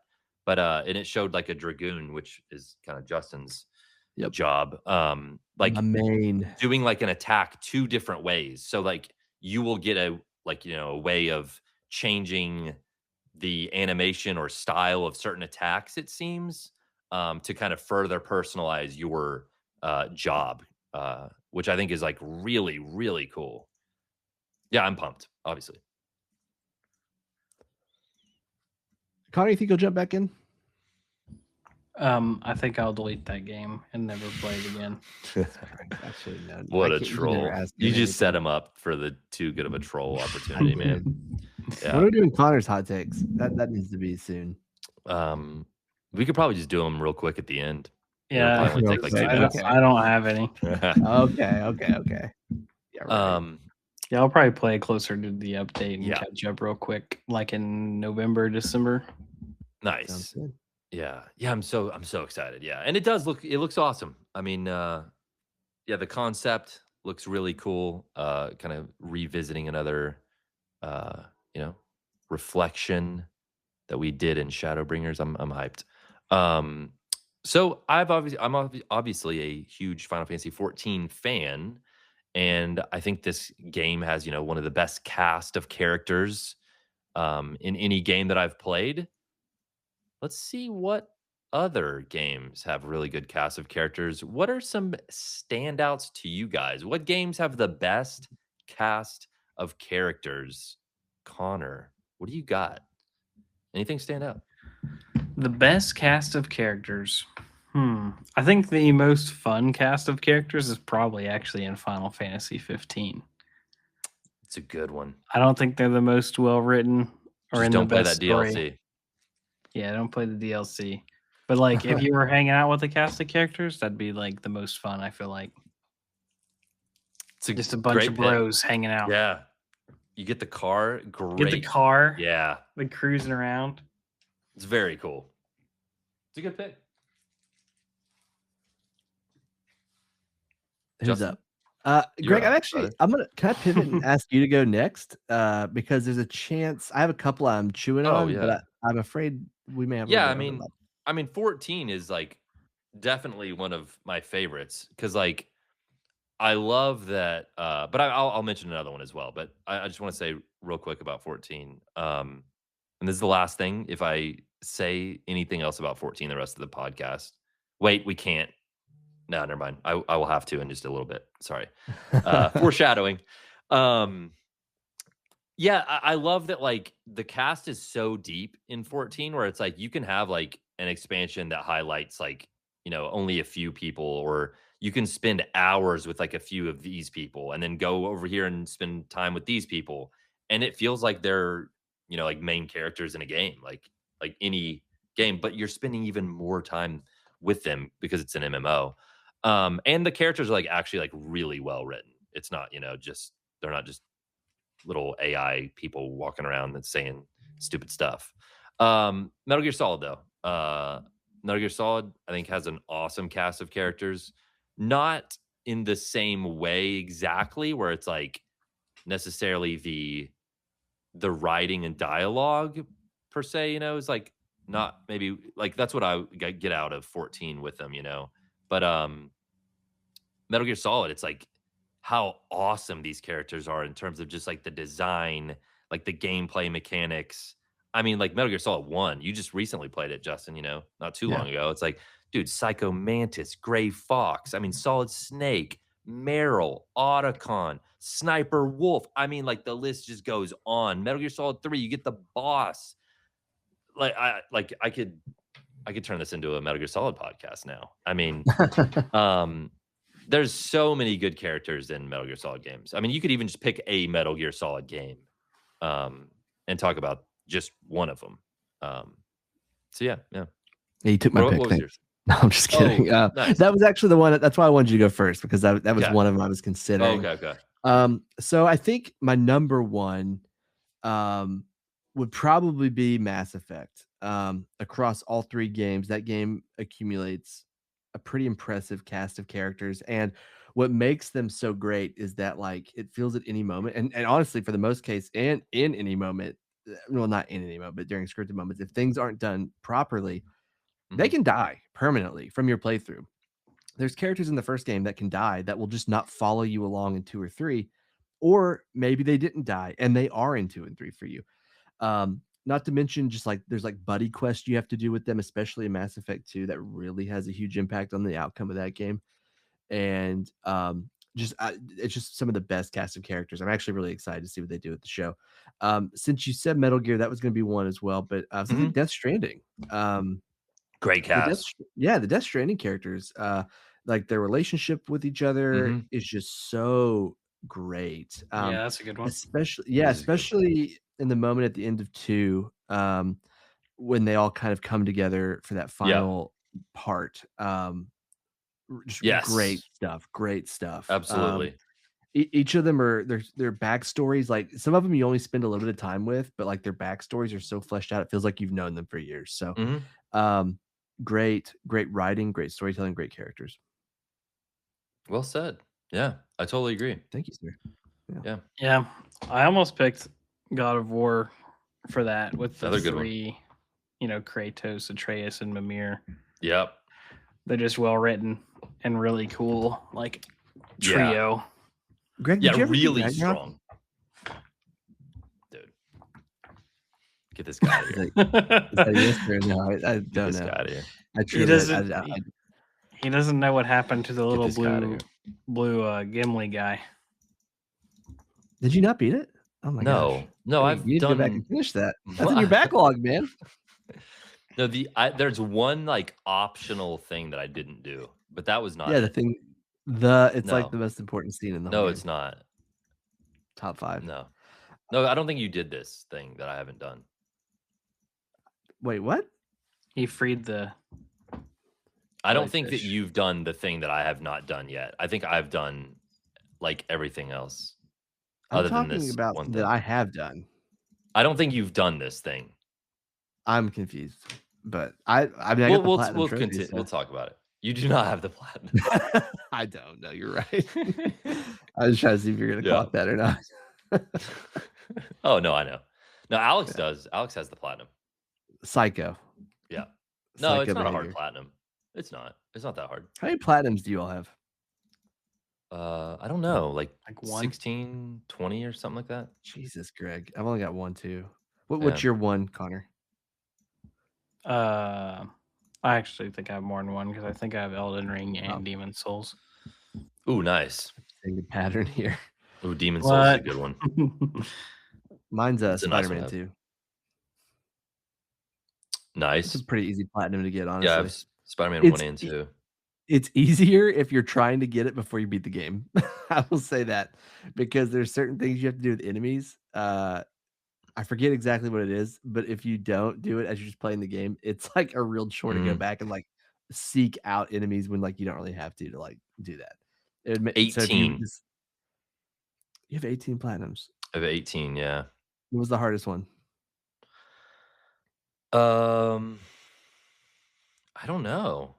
but and it showed like a dragoon, which is kind of Justin's Yep. job. Like My main. doing like an attack two different ways. So like you will get a way of changing the animation or style of certain attacks, it seems, to kind of further personalize your job, which I think is like really, really cool. Yeah, I'm pumped, obviously. Connor, you think you'll jump back in? I think I'll delete that game and never play it again. Actually, no. What I a can't- troll. never asked You him just set anything. him up for the too good of a troll opportunity, man. What Yeah. are we doing? Connor's hot takes. That needs to be soon. We could probably just do them real quick at the end. It'll Yeah, probably only take like 2 minutes. Okay. I don't have any. Okay. Yeah, right. Yeah, I'll probably play closer to the update and Yeah. catch up real quick, like in November, December. Sounds Nice. good. Yeah. I'm so excited. Yeah. And it looks awesome. I mean, yeah, the concept looks really cool. Kind of revisiting another reflection that we did in Shadowbringers. I'm hyped. So I'm obviously a huge Final Fantasy 14 fan, and I think this game has one of the best cast of characters in any game that I've played. Let's see what other games have really good cast of characters. What are some standouts to you guys? What games have the best cast of characters? Connor, what do you got? Anything stand out? The best cast of characters. I think the most fun cast of characters is probably actually in Final Fantasy 15. It's a good one. I don't think they're the most well written or Just in don't the play best that story. DLC. Yeah, don't play the DLC. But like, if you were hanging out with a cast of characters, that'd be like the most fun. I feel like. It's a Just a bunch great of pick. bros hanging out. Yeah. You get the car. Great. Get the car. Yeah. Like cruising around. It's very cool. It's a good pick. Who's Justin? up? You're Greg, up, brother. can I pivot and ask you to go next? Because there's a chance I have a couple I'm chewing Oh, on, yeah. but I'm afraid we may have a Yeah, little bit of overlap. 14 is like definitely one of my favorites because like I love that. But I'll mention another one as well. But I just want to say real quick about 14. And this is the last thing. If I say anything else about 14 the rest of the podcast, wait, we can't. No, never mind. I will have to in just a little bit. Sorry. Foreshadowing. Yeah, I love that like the cast is so deep in 14 where it's like you can have like an expansion that highlights like, only a few people, or you can spend hours with like a few of these people and then go over here and spend time with these people. And it feels like they're, like main characters in a game, like any game, but you're spending even more time with them because it's an MMO. And the characters are like actually like really well written. It's not, they're not just little AI people walking around and saying stupid stuff. Metal Gear Solid, though. Metal Gear Solid, I think, has an awesome cast of characters. Not in the same way exactly, where it's like necessarily the writing and dialogue per se, is like not maybe like that's what I get out of 14 with them, But Metal Gear Solid, it's like how awesome these characters are in terms of just like the design, like the gameplay mechanics. I mean, like Metal Gear Solid 1, you just recently played it, Justin, not too long ago. It's like, dude, Psycho Mantis, Gray Fox, I mean, Solid Snake, Meryl, Otacon, Sniper Wolf. I mean, like the list just goes on. Metal Gear Solid 3, you get the boss. I could turn this into a Metal Gear Solid podcast now. I mean, there's so many good characters in Metal Gear Solid games. I mean, you could even just pick a Metal Gear Solid game and talk about just one of them. So yeah. Yeah, you took my pick. What was yours? No, I'm just kidding. Nice. That was actually the one. That's why I wanted you to go first, because that was Okay. one of them I was considering. Okay. So I think my number one would probably be Mass Effect. Across all three games, that game accumulates a pretty impressive cast of characters, and what makes them so great is that like it feels at any moment, and honestly, for the most case, and in any moment, well, not in any moment, but during scripted moments, if things aren't done properly, they can die permanently from your playthrough. There's characters in the first game that can die that will just not follow you along in 2 or 3, or maybe they didn't die and they are in 2 and 3 for you. Not to mention just like there's like buddy quest you have to do with them, especially in Mass Effect 2, that really has a huge impact on the outcome of that game. And it's just some of the best cast of characters. I'm actually really excited to see what they do with the show. Since you said Metal Gear, that was going to be one as well, but something Death Stranding. Great cast. The Death Stranding characters, like their relationship with each other is just so great. Yeah, that's a good one. Especially in the moment at the end of 2, when they all kind of come together for that final part. Just great stuff. Absolutely. Each of them are their backstories. Like some of them you only spend a little bit of time with, but like their backstories are so fleshed out. It feels like you've known them for years. So, great writing, great storytelling, great characters. Well said. Yeah, I totally agree. Thank you, sir. Yeah. I almost picked God of War for that with the Another good three, Kratos, Atreus, and Mimir. Yep. They're just well written and really cool, like trio. Greg, yeah, really strong. Dude, get this guy out of here. I don't know. This guy out of here. He doesn't know what happened to the little blue Gimli guy. Did you not beat it? Oh my gosh. No, I've done. Go back and finish that. That's in your backlog, man. No, there's one like optional thing that I didn't do, but that was not. Yeah, it's like the most important scene in the whole game. It's not. Top 5. No, I don't think you did this thing that I haven't done. Wait, what? He freed the. I don't think that you've done the thing that I have not done yet. I think I've done like everything else, I'm other than talking this about one something that thing. I have done. I don't think you've done this thing. I'm confused, but I mean, I got the platinum We'll trophy, continue. so We'll talk about it. You do not have the platinum. I don't know. You're right. I was trying to see if you're gonna Yeah. clock that or not. Oh no, I know. No, Alex Yeah. does. Alex has the platinum. Psycho. Yeah. No, it's Psycho not a hard behavior. platinum. It's not. It's not that hard. How many platinums do you all have? I don't know, like Like 1. 16, 20 or something like that. Jesus, Greg. I've only got 1, 2. What's Yeah. your one, Connor? I actually think I have more than one because I think I have Elden Ring and Oh. Demon Souls. Ooh, nice. Seeing a pattern here. Ooh, Demon Souls is a What? good one. Mine's It's a nice one Spider-Man to have. 2. It's Nice. a pretty easy platinum to get, Yeah, I honestly. have Spider-Man 1 It's and e 2. It's easier if you're trying to get it before you beat the game. I will say that because there's certain things you have to do with enemies. I forget exactly what it is, but if you don't do it as you're just playing the game, it's like a real chore to go Mm. back and like seek out enemies when like you don't really have to like do that. So if you 18. just you have 18 platinums. I have 18, yeah. What was the hardest one? I don't know.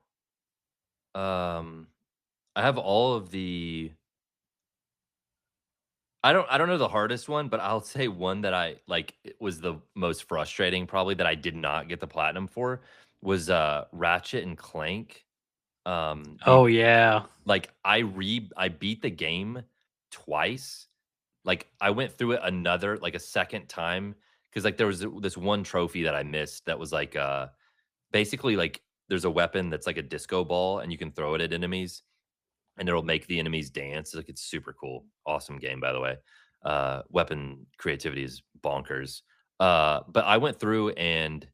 I have all of the I don't know the hardest one, but I'll say one that I like it was the most frustrating probably that I did not get the platinum for was Ratchet and Clank. Oh yeah. Like I beat the game twice. Like I went through it another like a second time because like there was this one trophy that I missed that was like basically like there's a weapon that's like a disco ball and you can throw it at enemies and it'll make the enemies dance. Like it's super cool. Awesome game, by the way. Weapon creativity is bonkers. But I went through and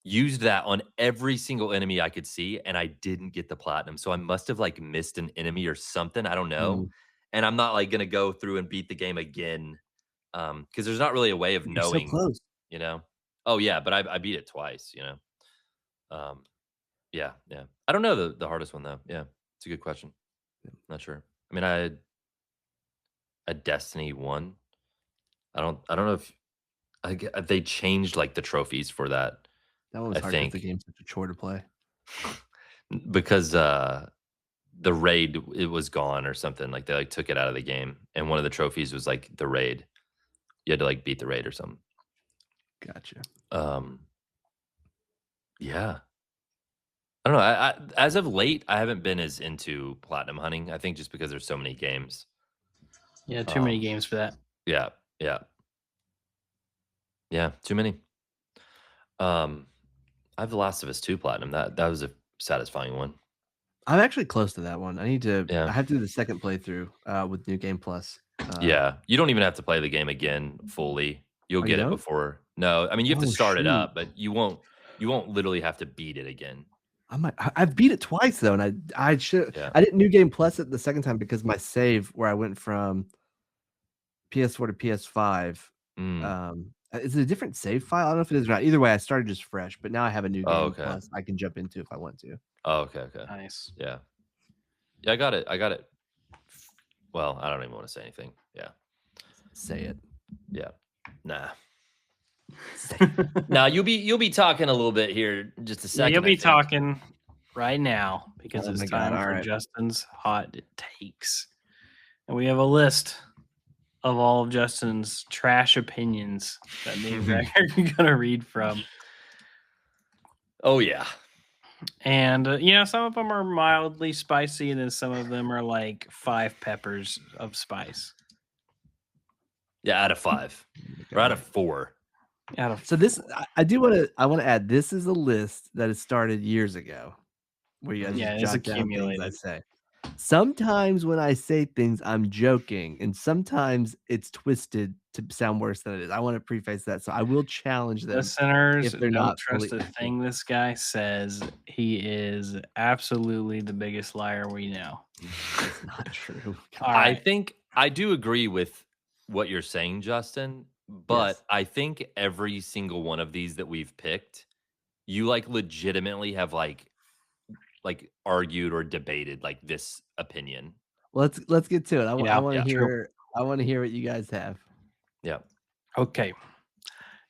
used that on every single enemy I could see, and I didn't get the platinum. So I must have like missed an enemy or something. I don't know. And I'm not like gonna go through and beat the game again. Because there's not really a way of You're so knowing, close. you know. Oh yeah, but I beat it twice, you know. Yeah, yeah. I don't know the hardest one though. Yeah, it's a good question. Not sure. I mean, I had a Destiny 1. I don't know if they changed like the trophies for that. That one was I hard because the think game's such a chore to play. because the raid it was gone or something. Like they like took it out of the game, and one of the trophies was like the raid. You had to like beat the raid or something. Gotcha. Yeah. I don't know. I as of late, I haven't been as into platinum hunting. I think just because there's so many games. Yeah, too many games for that. Yeah, yeah, yeah. Too many. I have The Last of Us 2 platinum. That was a satisfying one. I'm actually close to that one. I need to. Yeah. I have to do the second playthrough with New Game Plus. Yeah, you don't even have to play the game again fully. You'll Oh, you get it don't? before. No, I mean you have to Oh, start it shoot. up, but you won't literally have to beat it again. I've beat it twice though, and I should. Yeah. I didn't New Game Plus it the second time because my save where I went from PS4 to PS5. Is it a different save file? I don't know if it is or not. Either way, I started just fresh, but now I have a New Game okay. Plus I can jump into if I want to. Oh, okay. Nice. Yeah. Yeah, I got it. Well, I don't even want to say anything. Yeah. Say it. Yeah. Nah. Now you'll be talking a little bit here in just a Yeah, second. you'll I be think. talking right now because Oh it's my God, time all for right. Justin's hot takes. And we have a list of all of Justin's trash opinions that me and Greg are going to read from. Oh yeah. And, some of them are mildly spicy, and then some of them are like 5 peppers of spice. Yeah, out of 5. Or out of 4. So this, I want to add. This is a list that has started years ago, where you guys Yeah, just it's jot down things I accumulated. say. Sometimes when I say things, I'm joking, and sometimes it's twisted to sound worse than it is. I want to preface that, so I will challenge them Listeners, if they're don't not trust fully a thing this guy says. He is absolutely the biggest liar we know. It's not true. All right. I think I do agree with what you're saying, Justin, but Yes. I think every single one of these that we've picked, you like legitimately have like argued or debated like this opinion. let's get to it. I Yeah, want to true. hear. I want to hear what you guys have. Yeah. Okay.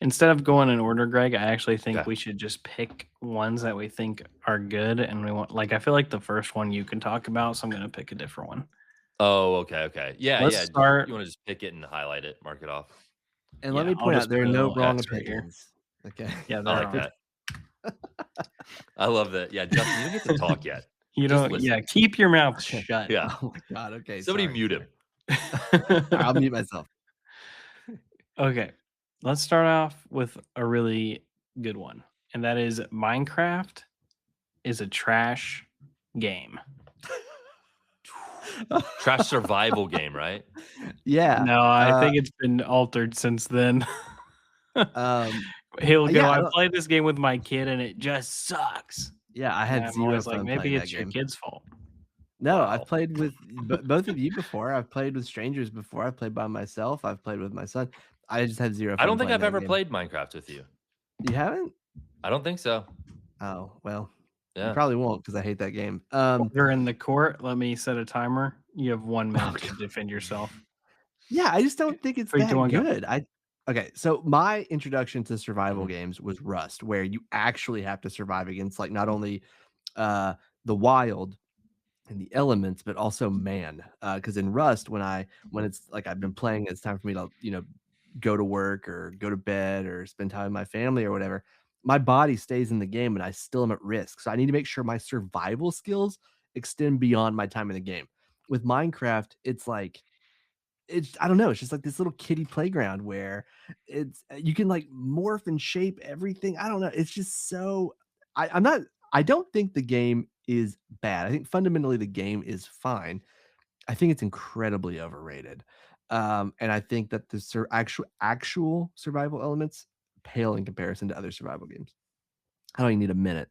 Instead of going in order, Greg, I actually think Okay. we should just pick ones that we think are good, and we want. Like, I feel like the first one you can talk about, so I'm going to pick a different one. Oh, okay. Yeah, Let's yeah. start. You want to just pick it and highlight it, mark it off. And Yeah, let me I'll point just out there put are a no little wrong X right here. opinions. Okay. Yeah, I there like are. that. I love that. Yeah, Justin, you don't get to talk yet. You Just don't. listen. Yeah, keep your mouth Okay. shut. Yeah. Oh my god. Okay. Somebody sorry, mute sorry. him. I'll mute myself. Okay, let's start off with a really good one, and that is Minecraft is a trash game. Trash survival game, right? Yeah. No, I think it's been altered since then. He'll go, Yeah, I played this game with my kid and it just sucks. yeah, I And had I'm zero always like, fun maybe playing that it's your game. kid's fault. No, Wow. I've played with both of you before. I've played with strangers before. I've played by myself. I've played with my son. I just had zero fun I don't think playing I've that ever game. played Minecraft with you. You haven't? I don't think so. Oh, well. You Yeah. probably won't because I hate that game. You're in the court. Let me set a timer. You have 1 minute to God. defend yourself. Yeah, I just don't think it's 3, 2, that 1, go. good. Okay, so my introduction to survival Mhm. games was Rust, where you actually have to survive against like not only the wild and the elements, but also man. Because in Rust, when it's like I've been playing, it's time for me to go to work or go to bed or spend time with my family or whatever. My body stays in the game, and I still am at risk. So I need to make sure my survival skills extend beyond my time in the game. With Minecraft, it's like I don't know, it's just like this little kiddie playground where it's you can like morph and shape everything. I don't know. It's just so I'm not I don't think the game is bad. I think fundamentally the game is fine. I think it's incredibly overrated. And I think that the actual survival elements pale in comparison to other survival games. I don't even need a minute.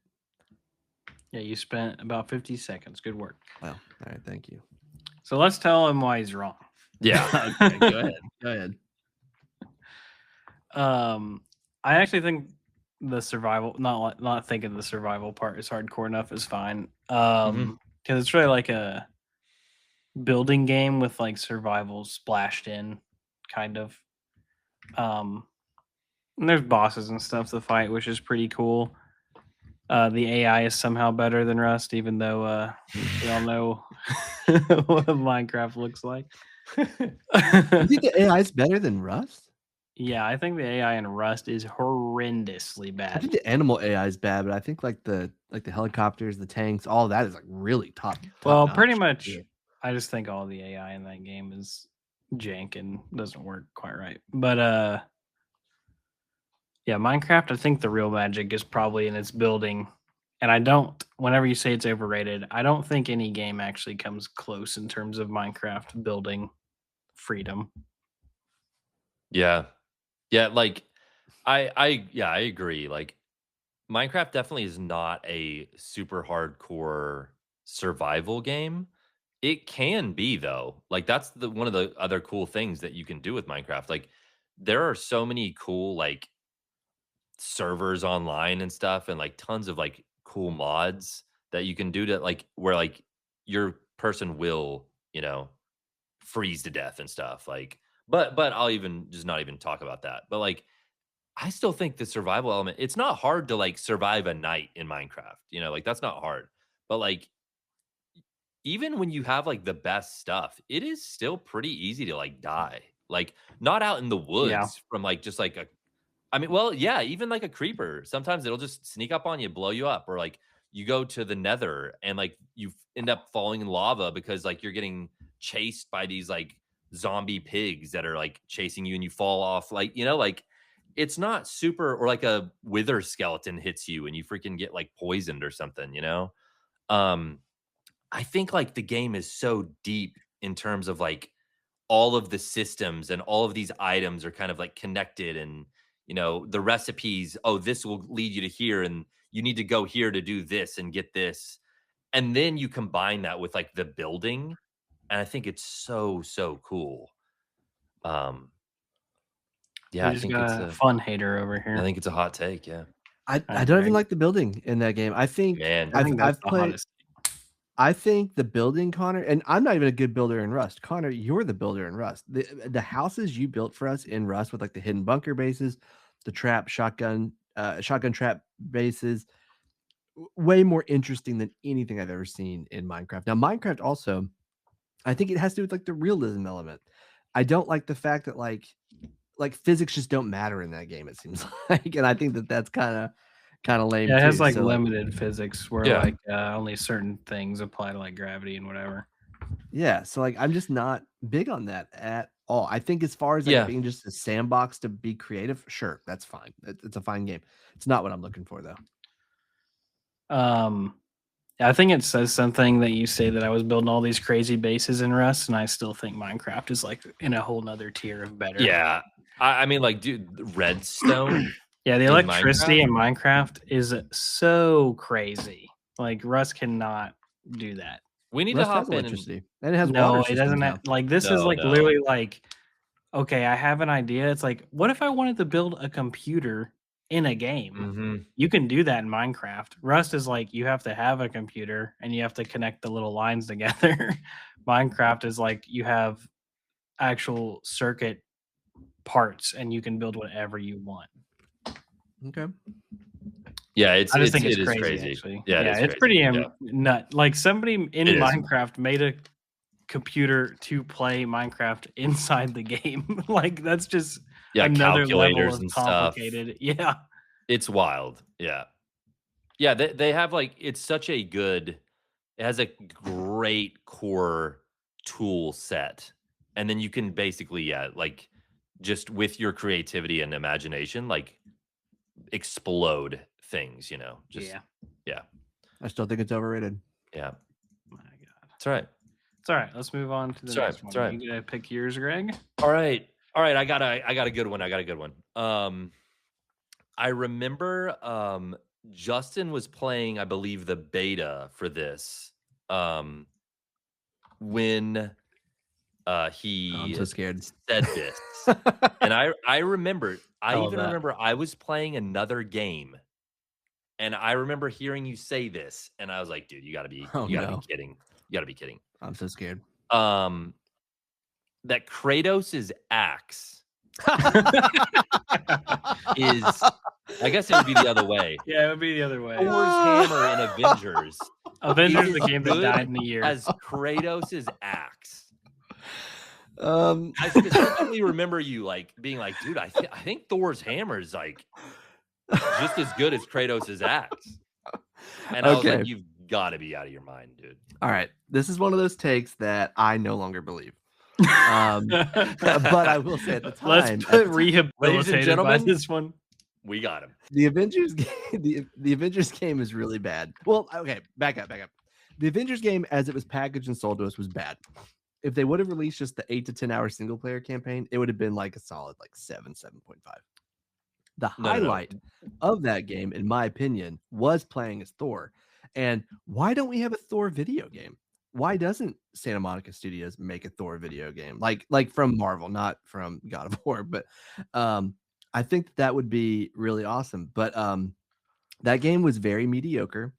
Yeah, you spent about 50 seconds. Good work. Well, all right, thank you. So let's tell him why he's wrong. Yeah. Okay, go ahead. Go ahead. I actually think the survival, not thinking the survival part is hardcore enough is fine. Because it's really like a building game with like survival splashed in, kind of. And there's bosses and stuff to fight, which is pretty cool. The AI is somehow better than Rust, even though we all know what Minecraft looks like. You think the AI is better than Rust? Yeah, I think the AI in Rust is horrendously I bad. think the animal AI is bad, but I think like the helicopters, the tanks, all that is like really top. Well, notch. pretty much, Yeah. I just think all the AI in that game is jank and doesn't work quite right. But yeah, Minecraft, I think the real magic is probably in its building. And whenever you say it's overrated, I don't think any game actually comes close in terms of Minecraft building freedom. Yeah. Yeah, like I agree. Like Minecraft definitely is not a super hardcore survival game. It can be though. Like that's the one of the other cool things that you can do with Minecraft. Like there are so many cool like servers online and stuff and like tons of like cool mods that you can do to like where like your person will, freeze to death and stuff. Like but I'll even just not even talk about that. But like I still think the survival element, it's not hard to like survive a night in Minecraft, like that's not hard. But like even when you have like the best stuff, it is still pretty easy to like die. Like not out in the Yeah. woods from like just like well, yeah, even like a creeper. Sometimes it'll just sneak up on you, blow you up, or like you go to the nether and like you end up falling in lava because like you're getting chased by these like zombie pigs that are like chasing you and you fall off. Like, like it's not super, or like a wither skeleton hits you and you freaking get like poisoned or something. I think like the game is so deep in terms of like all of the systems and all of these items are kind of like connected and the recipes, oh, this will lead you to here and you need to go here to do this and get this, and then you combine that with like the building, and I think it's so cool. Yeah, We I just think got a fun hater over here. I think it's a hot take. Yeah, I don't even like the building in that game. I think man. I think that's the hottest. I think the building, Connor, and I'm not even a good builder in Rust. Connor, you're the builder in Rust. The houses you built for us in Rust with like the hidden bunker bases, the trap shotgun trap bases, way more interesting than anything I've ever seen in Minecraft. Now, Minecraft also, I think it has to do with like the realism element. I don't like the fact that like physics just don't matter in that game. It seems like, and I think that that's kind of lame Yeah, it too. has like So, limited physics where Yeah. like only certain things apply to like gravity and whatever. yeah, so like I'm just not big on that at all. I think as far as like Yeah. being just a sandbox to be creative, sure, that's fine. It's a fine game. It's not what I'm looking for though. I think it says something that you say that I was building all these crazy bases in Rust, and I still think Minecraft is like in a whole nother tier of better. Yeah. I mean, like, dude, redstone. Yeah, the in electricity in Minecraft is so crazy. Like Rust cannot do that. We need Rust to has hop in and electricity and it has No, water it systems doesn't now. have, like this is No, like no. literally like, okay, I have an idea. It's like, what if I wanted to build a computer in a game? Mhm. You can do that in Minecraft. Rust is like you have to have a computer and you have to connect the little lines together. Minecraft is like you have actual circuit parts and you can build whatever you want. Okay. Yeah, I just think it's crazy, actually. Yeah, it's crazy. pretty Yeah. nut. Like somebody in It is. Minecraft made a computer to play Minecraft inside the game. Like that's just another level calculators of and stuff. complicated. Yeah. It's wild. Yeah. Yeah, they have like it has a great core tool set. And then you can basically, like just with your creativity and imagination, like explode things, Just yeah. I still think it's overrated. Yeah. My God. That's right. It's all right. Let's move on to the next one. It's all right. You gonna pick yours, Greg? All right. I got a good one. I remember Justin was playing, I believe, the beta for this. When he I'm so scared. said this. And I remember, I love even that. remember I was playing another game. And I remember hearing you say this, and I was like, dude, you gotta be kidding. You gotta be kidding. I'm so scared. That Kratos' axe is, I guess it would be the other way. Yeah, it would be the other way. Thor's hammer in Avengers. Avengers, is the game that good died in a year. As Kratos' axe. I I specifically remember you like being like, dude, I think Thor's hammer is like just as good as Kratos' axe. And I was like, you've got to be out of your mind, dude. All right. This is one of those takes that I no longer believe. But I will say at the time, Let's put rehabilitated by gentlemen, this one. We got him. The Avengers game, the Avengers game is really bad. Well, okay, back up. The Avengers game, as it was packaged and sold to us, was bad. If they would have released just the 8 to 10 hour single player campaign, it would have been like a solid like 7.5. The highlight of that game, in my opinion, was playing as Thor. And why don't we have a Thor video game? Why doesn't Santa Monica Studios make a Thor video game? Like from Marvel, not from God of War, but I think that would be really awesome. But that game was very mediocre.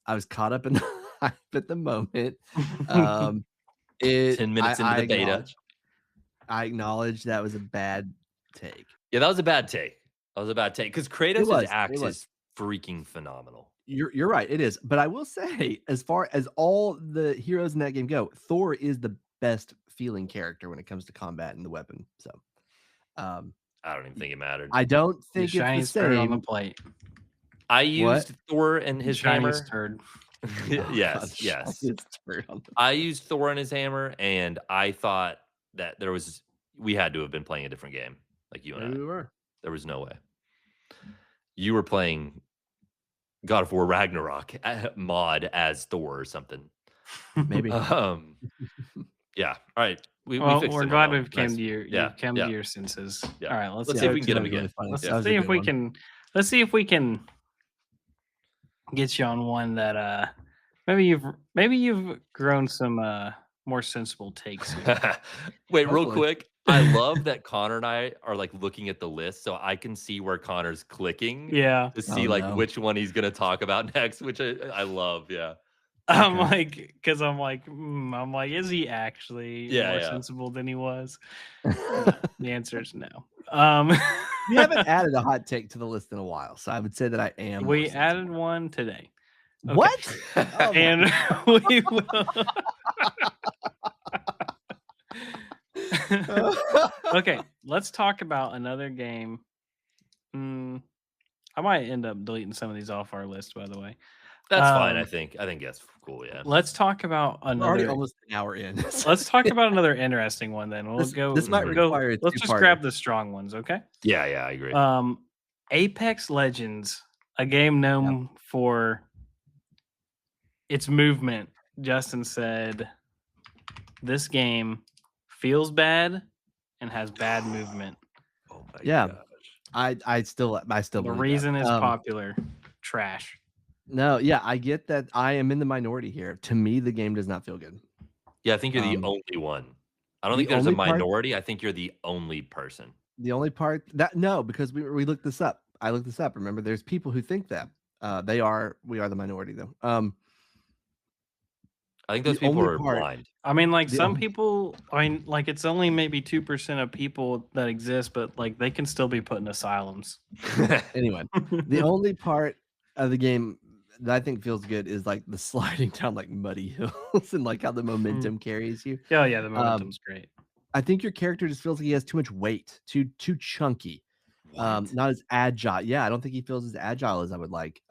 I was caught up in the hype at the moment. 10 minutes into the beta. I acknowledge that was a bad take. Yeah, that was a bad take. Because Kratos' axe is freaking phenomenal. You're right. It is. But I will say, as far as all the heroes in that game go, Thor is the best feeling character when it comes to combat and the weapon. So I don't even think it mattered. I don't think it's the same. On the plate. I used Thor and his hammer. Turd. Yes. I used Thor and his hammer, and I thought that we had to have been playing a different game, like you and I. We were. There was no way. You were playing God of War Ragnarok mod as Thor or something. Maybe. Yeah. All right. We're glad we've come to your to your senses. Yeah. All right, let's see if we can get them again. Really let's see if we can. Let's see if we can get you on one that maybe you've grown some more sensible takes. Wait, real quick. I love that Connor and I are like looking at the list, so I can see where Connor's clicking. Yeah. To see which one he's gonna talk about next, which I love. Yeah. I'm Okay. like, because I'm like, is he actually more sensible than he was? No, the answer is no. We haven't added a hot take to the list in a while, so I would say that I am. more we added sensible. one today. Okay. What? Oh my And we will. Okay, let's talk about another game. I might end up deleting some of these off our list, by the way. That's fine. I think that's cool. Yeah. Let's talk about We're already another. almost an hour in. Let's talk about another interesting one. Then we'll This- go. this might go. require a Let's just two-parter. grab the strong ones, okay? Yeah, I agree. Apex Legends, a game known for its movement. Justin said, "This game feels bad and has bad movement." Oh my Yeah. gosh. I still The believe reason that. is popular. Trash. No, yeah, I get that. I am in the minority here. To me, the game does not feel good. Yeah, I think you're the only one. I don't the think there's a only part- minority. I think you're the only person. The only part that no, because we looked this up. I looked this up. Remember, there's people who think that we are the minority though. I think those The people only are part- blind. I mean, like The some only- people, like it's only maybe 2% of people that exist, but like they can still be put in asylums. Anyway, the only part of the game that I think feels good is like the sliding down like muddy hills and like how the momentum carries you. Oh yeah, the momentum's great. I think your character just feels like he has too much weight, too chunky, What? not as agile. Yeah, I don't think he feels as agile as I would like.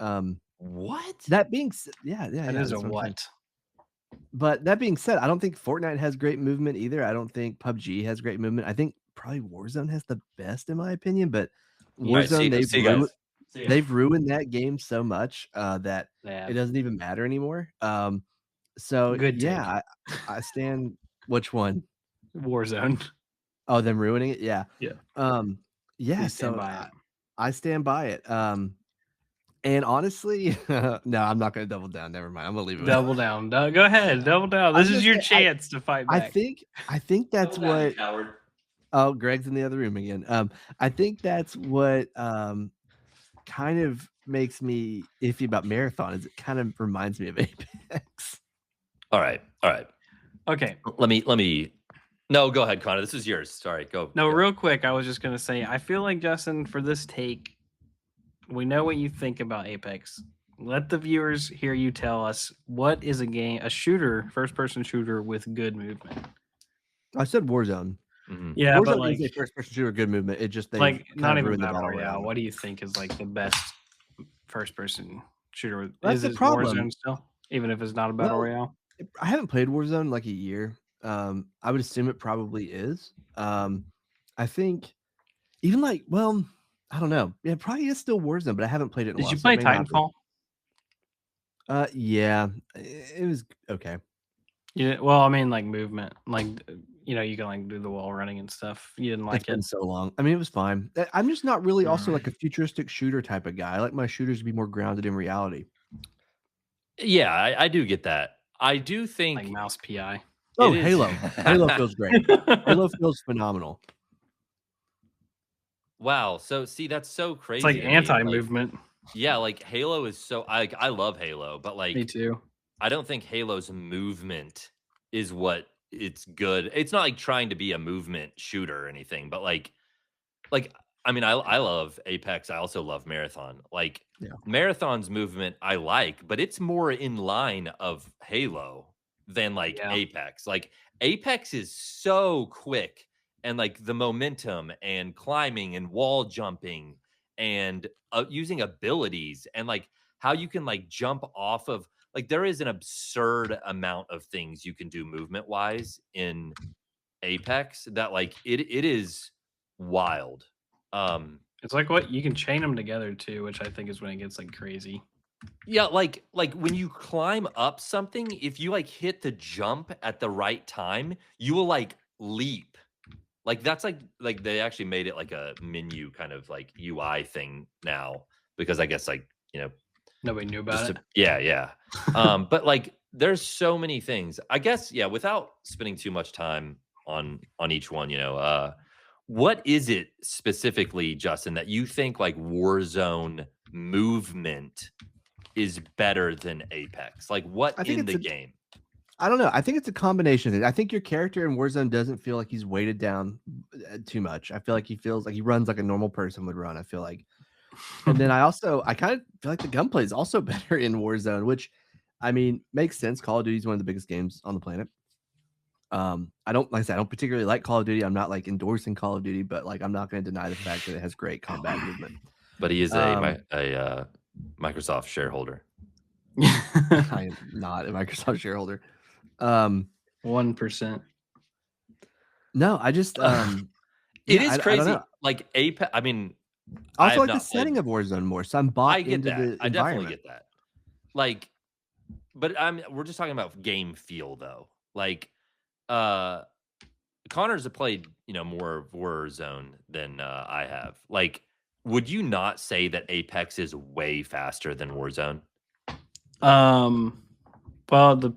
What? That being said, yeah, That is a that's what I'm saying. what? But that being said, I don't think Fortnite has great movement either. I don't think PUBG has great movement. I think probably Warzone has the best in my opinion, but Warzone they've ruined that game so much that it doesn't even matter anymore. So Good yeah, I stand. Which one? Warzone. Oh, them ruining it? Yeah. Yeah. Yeah, Please stand so by it. I stand by it. And honestly, no, I'm not going to double down. Never mind. I'm going to leave it. Double down. Go ahead. Double down. This is your chance to fight back. I think that's what. Oh, Greg's in the other room again. I think that's what kind of makes me iffy about Marathon. Is it kind of reminds me of Apex. All right. Okay. Let me. No, go ahead, Connor. This is yours. Sorry, go. No, go. real quick. I was just gonna say, I feel like Justin, for this take, we know what you think about Apex. Let the viewers hear you tell us what is a shooter, first-person shooter with good movement. I said Warzone. Mm-hmm. Yeah, Warzone but like is a first-person shooter, good movement. It just like not even ruined the battle royale. What do you think is like the best first-person shooter? That's is the it problem. Warzone still, even if it's not a battle royale? I haven't played Warzone in like a year. I would assume it probably is. I think even like, well, I don't know. Yeah, it probably is still Warzone, but I haven't played it in a Did while. you so play it may not be. Titanfall? Yeah, it was okay. Yeah, well, I mean, like movement, like you can like do the wall running and stuff. You didn't like It's been so long. I mean, it was fine. I'm just not really also like a futuristic shooter type of guy. I like my shooters to be more grounded in reality. Yeah, I do get that. I do think like mouse PI. Oh, Halo. Halo feels great. Halo feels phenomenal. Wow. So see, that's so crazy. It's like to me. anti-movement. Yeah, like Halo is so I love Halo, but like Me too. I don't think Halo's movement is what it's good. It's not like trying to be a movement shooter or anything, but like I mean, I love Apex. I also love Marathon. Like Marathon's movement I like, but it's more in line of Halo than like Apex. Like Apex is so quick and like the momentum and climbing and wall jumping and using abilities and like how you can like jump off of like there is an absurd amount of things you can do movement wise in Apex that like it is wild. It's like what you can chain them together too, which I think is when it gets like crazy. Yeah, like when you climb up something, if you like hit the jump at the right time, you will like leap. Like that's like they actually made it like a menu kind of like UI thing now because I guess like, nobody knew about it. Yeah. But like there's so many things. I guess without spending too much time on each one, what is it specifically, Justin, that you think like Warzone movement is better than Apex? Like, what I think in the it's game? I don't know. I think it's a combination of things. I think your character in Warzone doesn't feel like he's weighted down too much. I feel like he feels like he runs like a normal person would run. I feel like, and then I kind of feel like the gunplay is also better in Warzone, which, I mean, makes sense. Call of Duty is one of the biggest games on the planet. I don't like I said, I don't particularly like Call of Duty. I'm not like endorsing Call of Duty, but like I'm not going to deny the fact that it has great combat movement. But he is Um, a Microsoft shareholder. I am not a Microsoft shareholder. 1%. No, I just It is I crazy. don't know. Like Apex. I mean, I I also have like the not setting played. of Warzone more, so I'm bought I get into that. the I definitely environment. get that. Like, but we're just talking about game feel though. Like, Connor's have played, more of Warzone than I have. Like, would you not say that Apex is way faster than Warzone? Well, probably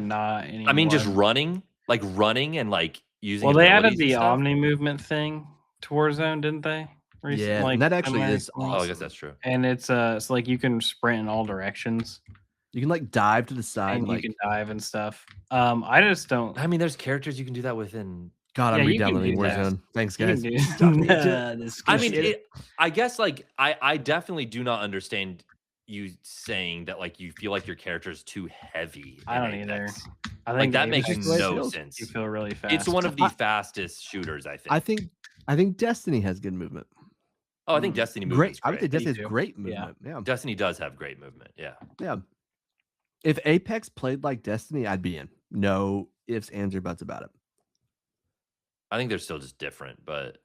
not anymore. I mean, just running and like using. Well, they added abilities and the stuff? Omni movement thing to Warzone, didn't they? Yeah, and that actually is Oh, I awesome. guess that's true. And it's like you can sprint in all directions. You can like dive to the side And and you like can dive and stuff. I just don't. I mean, there's characters you can do that within. God, Yeah, I'm you can re-downloading do that. Warzone. Thanks, You can guys. do- Talk me into it. This I mean, shit- I guess like I definitely do not understand you saying that like you feel like your character is too heavy. I in don't either. Apex. I Like think that Apex makes the way it no feels. sense. You feel really fast. It's one of the fastest shooters, I think. I think Destiny has good movement. Oh, I think Destiny Great. movement's I would say great. Destiny has too. great Yeah. movement. Yeah. Destiny does have great movement. Yeah. Yeah. If Apex played like Destiny, I'd be in. No ifs, ands, or buts about it. I think they're still just different, but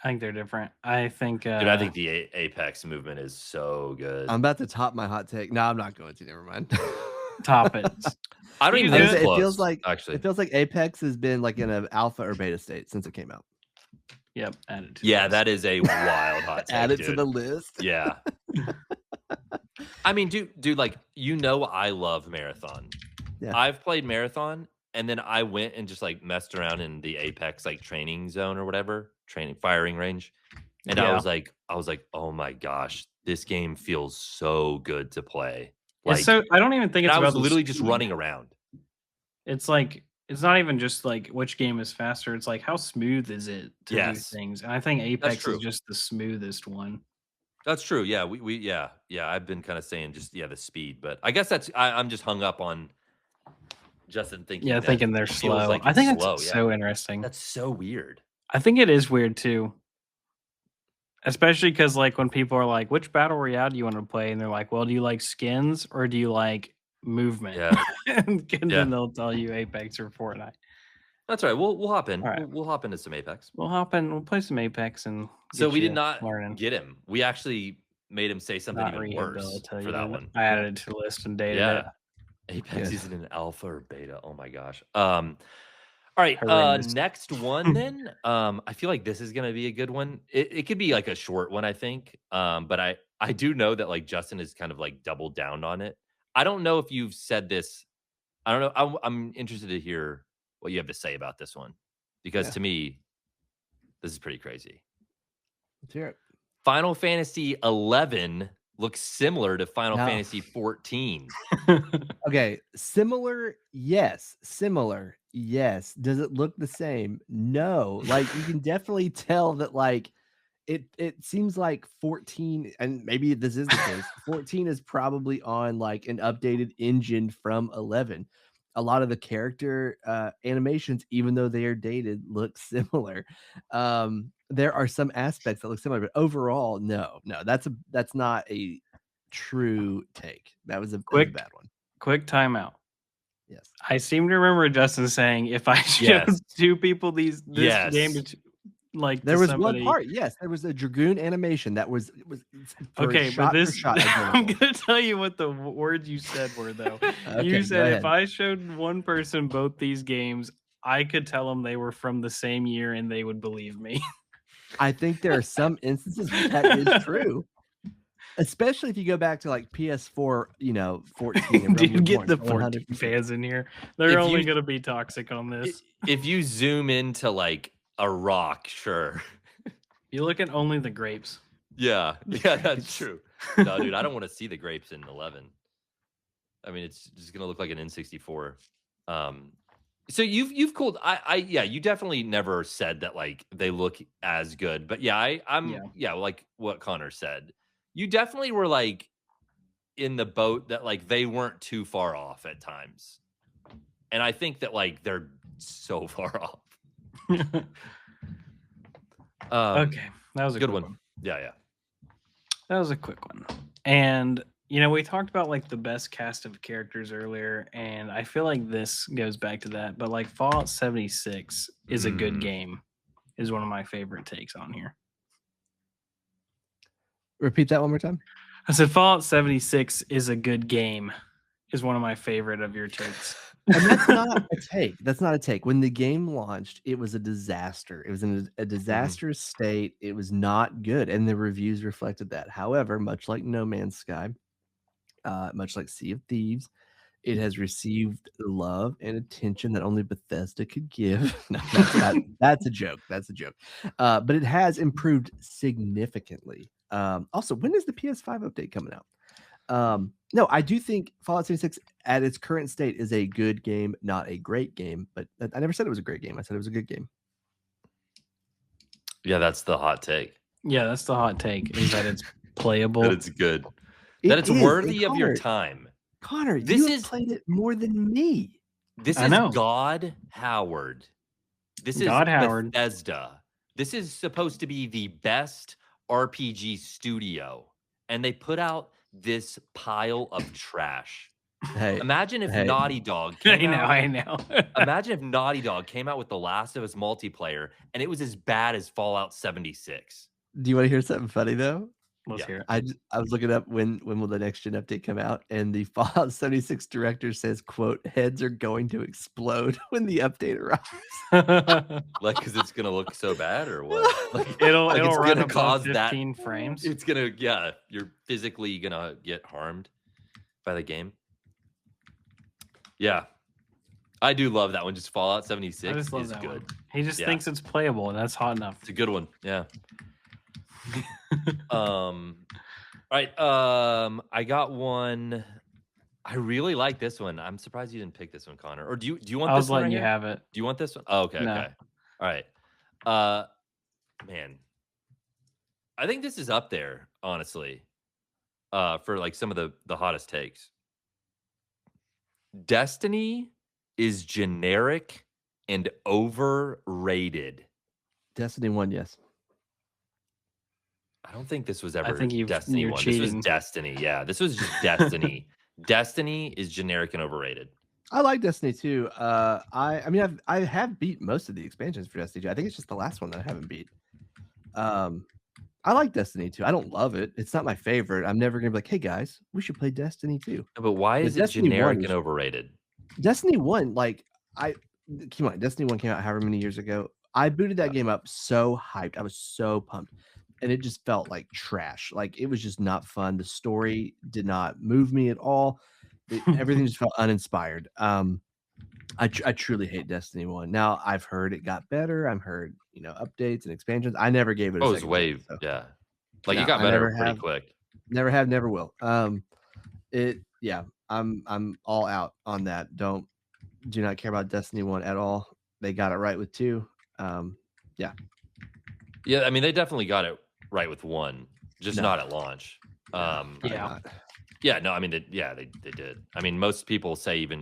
I think they're different. I think. dude, I think the Apex movement is so good. I'm about to top my hot take. No, I'm not going to. Never mind. top it. I don't You even do think it's it. close. It feels like actually. It feels like Apex has been like in an alpha or beta state since it came out. Yep. Added to Yeah, this. that is a wild hot take. Add it dude. to the list. Yeah. I mean, dude, like I love Marathon. Yeah. I've played Marathon, and then I went and just like messed around in the Apex like training zone or whatever, firing range. And I Yeah. was like, oh my gosh, this game feels so good to play. It's so I don't even think and it's I about was the literally just speed. running around. It's like it's not even just like which game is faster. It's like how smooth is it to Yes. do things. And I think Apex true. is just the smoothest one. That's true. Yeah, yeah. I've been kind of saying just the speed, but I guess I'm just hung up on Justin thinking. Yeah, that thinking they're it feels slow. like I it's think slow. that's Yeah. so interesting. That's so weird. I think it is weird too. Especially because like when people are like, which battle royale do you want to play? And they're like, well, do you like skins or do you like movement? Yeah. and Yeah. then they'll tell you Apex or Fortnite. That's right. We'll hop in. All right. We'll hop into some Apex. We'll hop in. We'll play some Apex and. So get we you did not learning. get him. We actually made him say something Not even worse rehabilitated. for that one. I added it to the list and dated Yeah. it. Apex Good. isn't an alpha or beta. Oh my gosh. All right. Horrendous. Next one then. I feel like this is gonna be a good one. It could be like a short one, I think. But I do know that like Justin has kind of like doubled down on it. I don't know if you've said this. I don't know. I'm interested to hear what you have to say about this one. Because to me, this is pretty crazy. Let's hear it. Final Fantasy 11 looks similar to Final No. Fantasy 14. Okay, similar, yes. Similar, yes. Does it look the same? No. Like you can definitely tell that like it seems like 14, and maybe this is the case. 14 is probably on like an updated engine from 11. A lot of the character animations, even though they are dated, look similar. There are some aspects that look similar, but overall, no, that's not a true take. That was a Quick. bad one. Quick timeout. Yes. I seem to remember Justin saying if I showed Yes. two people this Yes. game to like There to was somebody, one part. Yes, there was a Dragoon animation that was for Okay, shot but this for shot I'm identical. gonna tell you what the words you said were though. Okay, You go said if ahead. I showed one person both these games, I could tell them they were from the same year and they would believe me. I think there are some instances where that is true. Especially if you go back to like PS4, 14. everyone was Dude, get born the 100%. 14 fans in here. They're If only you- gonna be toxic on this. If you zoom into like a rock, sure. You look at only the grapes. Yeah, that's true. No, dude, I don't want to see the grapes in 11. I mean, it's just gonna look like an N64. So you've cooled. Yeah, you definitely never said that like they look as good, but yeah, like what Connor said. You definitely were like in the boat that like they weren't too far off at times, and I think that like they're so far off. Okay, that was a good quick one. Yeah. That was a quick one. And you know, we talked about like the best cast of characters earlier, and I feel like this goes back to that. But like Fallout 76 is a good game, is one of my favorite takes on here. Repeat that one more time. I said Fallout 76 is a good game, is one of my favorite of your takes. And that's not a take. That's not a take. When the game launched, it was a disaster. It was in a disastrous state. It was not good, and the reviews reflected that. However, much like No Man's Sky, much like Sea of Thieves, it has received love and attention that only Bethesda could give. No, that's a joke. That's a joke. But it has improved significantly. Also, when is the PS5 update coming out? No, I do think Fallout 76 at its current state is a good game, not a great game, but I never said it was a great game. I said it was a good game. Yeah, that's the hot take. Yeah, that's the hot take, is that it's playable. That it's good. That it's worthy of your time. Connor, you have played it more than me. This is God Howard. This is Bethesda. This is supposed to be the best RPG studio, and they put out this pile of trash. Hey, imagine if Naughty Dog came out. I know. Imagine if Naughty Dog came out with The Last of Us multiplayer, and it was as bad as Fallout 76. Do you want to hear something funny though? Let's hear it. I was looking up when will the next gen update come out, and the Fallout 76 director says, "quote Heads are going to explode when the update arrives." Like, because it's gonna look so bad, or what? Like, it'll it's run gonna cause 15 frames. It's gonna you're physically gonna get harmed by the game. Yeah, I do love that one. Just Fallout 76 is good. One. He just thinks it's playable, and that's hot enough. It's a good one. Yeah. All right. I got one. I really like this one. I'm surprised you didn't pick this one, Connor. Or do you want this one? I was letting you have it. Do you want this one? Oh, okay. No. Okay. All right. Man, I think this is up there, honestly. For like some of the hottest takes. Destiny is generic and overrated. Destiny 1, yes. I don't think this was ever Destiny 1. Cheating. This was Destiny. Yeah, this was just Destiny. Destiny is generic and overrated. I like Destiny 2. I mean, I have beat most of the expansions for Destiny 2. I think it's just the last one that I haven't beat. I like Destiny 2. I don't love it. It's not my favorite. I'm never gonna be like, hey guys, we should play Destiny 2. No, but why is it generic and overrated? Destiny 1, like come on, Destiny 1 came out however many years ago. I booted that game up so hyped. I was so pumped. And it just felt like trash. Like it was just not fun. The story did not move me at all. Everything just felt uninspired. I truly hate Destiny 1. Now I've heard it got better. I've heard updates and expansions. I never gave it. Oh, it was wave. So. Yeah, like it got better pretty quick. Never have, never will. I'm all out on that. Do not care about Destiny 1 at all. They got it right with 2. Yeah. I mean, they definitely got it right with 1, just not at launch. Yeah, no, I mean, they did. I mean, most people say even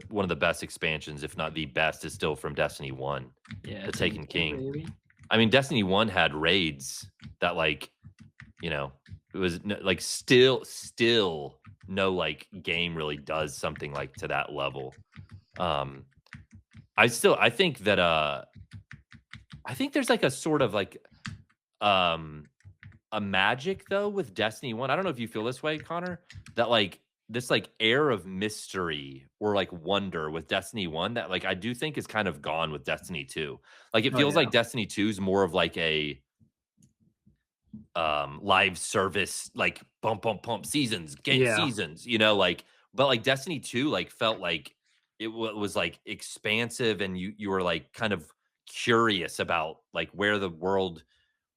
one of the best expansions, if not the best, is still from Destiny 1. Yeah, the Taken King. Baby. I mean, Destiny 1 had raids that it was like still no like game really does something like to that level. I think that I think there's like a sort of like a magic though with Destiny 1. I don't know if you feel this way, Connor, that like this like air of mystery or like wonder with Destiny 1 that like I do think is kind of gone with Destiny 2. Like it feels like Destiny 2 is more of like a live service, like bump seasons, seasons, but like Destiny 2 like felt like it was like expansive, and you were like kind of curious about like where the world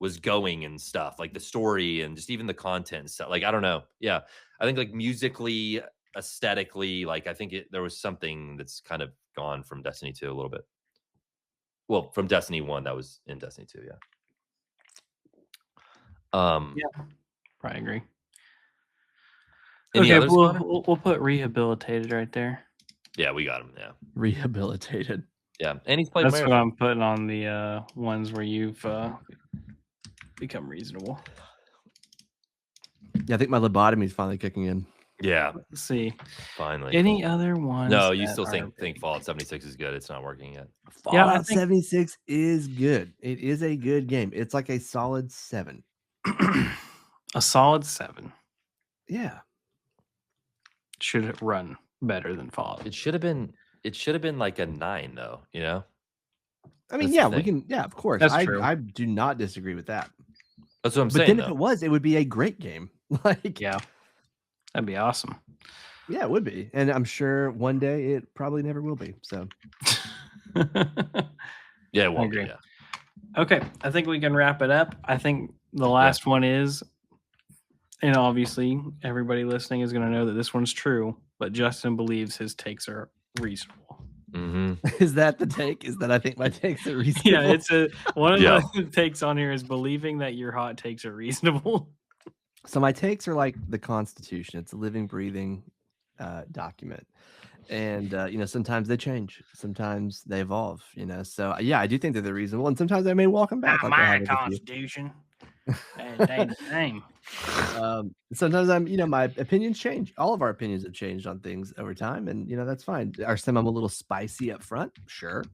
was going and stuff, like the story and just even the content and stuff. Like I don't know. Yeah, I think like musically, aesthetically, like I think there was something that's kind of gone from Destiny 2 a little bit. Well, from Destiny 1 that was in Destiny 2, yeah. I agree. Any Okay, others, Connor? we'll put rehabilitated right there. Yeah, we got him. Yeah, Rehabilitated. yeah, and he's played That's Marathon. what I'm putting on the ones where you've become reasonable. Yeah, I think my lobotomy is finally kicking in. Yeah, Let's see. finally. Any other ones? No, you that still are think big? Fallout 76 is good. It's not working yet. Yeah, I Fallout think- 76 is good. It is a good game. It's like a solid 7. A solid 7. Yeah. Should it run better than Fallout? It should have been like a 9 though, you know? I mean, That's the yeah, we thing. can. Yeah, of course. That's true. I do not disagree with that. That's what I'm But saying. then if though. it was, it would be a great game. Like, Yeah, that'd be awesome. yeah, it would be. And I'm sure one day it probably never will be. So, Yeah, it won't be. agree. Yeah. Okay, I think we can wrap it up. I think the last one is, and obviously everybody listening is going to know that this one's true, but Justin believes his takes are reasonable. Mm-hmm. is that the take? Is that I think my takes are reasonable? Yeah, it's one of Yeah. the takes on here is believing that your hot takes are reasonable. So my takes are like the Constitution. It's a living, breathing document. And sometimes they change, sometimes they evolve. So yeah, I do think that they're reasonable, and sometimes I may walk them back. Not like I my have with a few. Constitution. That ain't the same. Sometimes my opinions change. All of our opinions have changed on things over time, and that's fine. Are some I'm a little spicy up front, sure.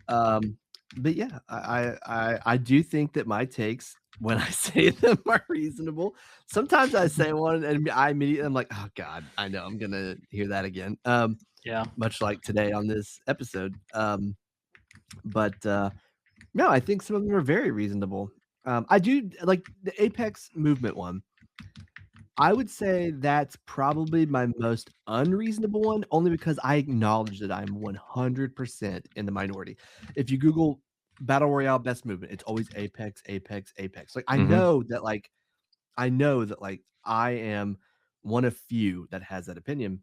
But yeah, I do think that my takes, when I say them, are reasonable. Sometimes I say one and I immediately I'm like, oh God, I know I'm gonna hear that again. Yeah. Much like today on this episode. But no, I think some of them are very reasonable. I do like the Apex movement one. I would say that's probably my most unreasonable one, only because I acknowledge that I'm 100% in the minority. If you Google Battle Royale best movement, it's always Apex, Apex, Apex. Like I know that I am one of few that has that opinion.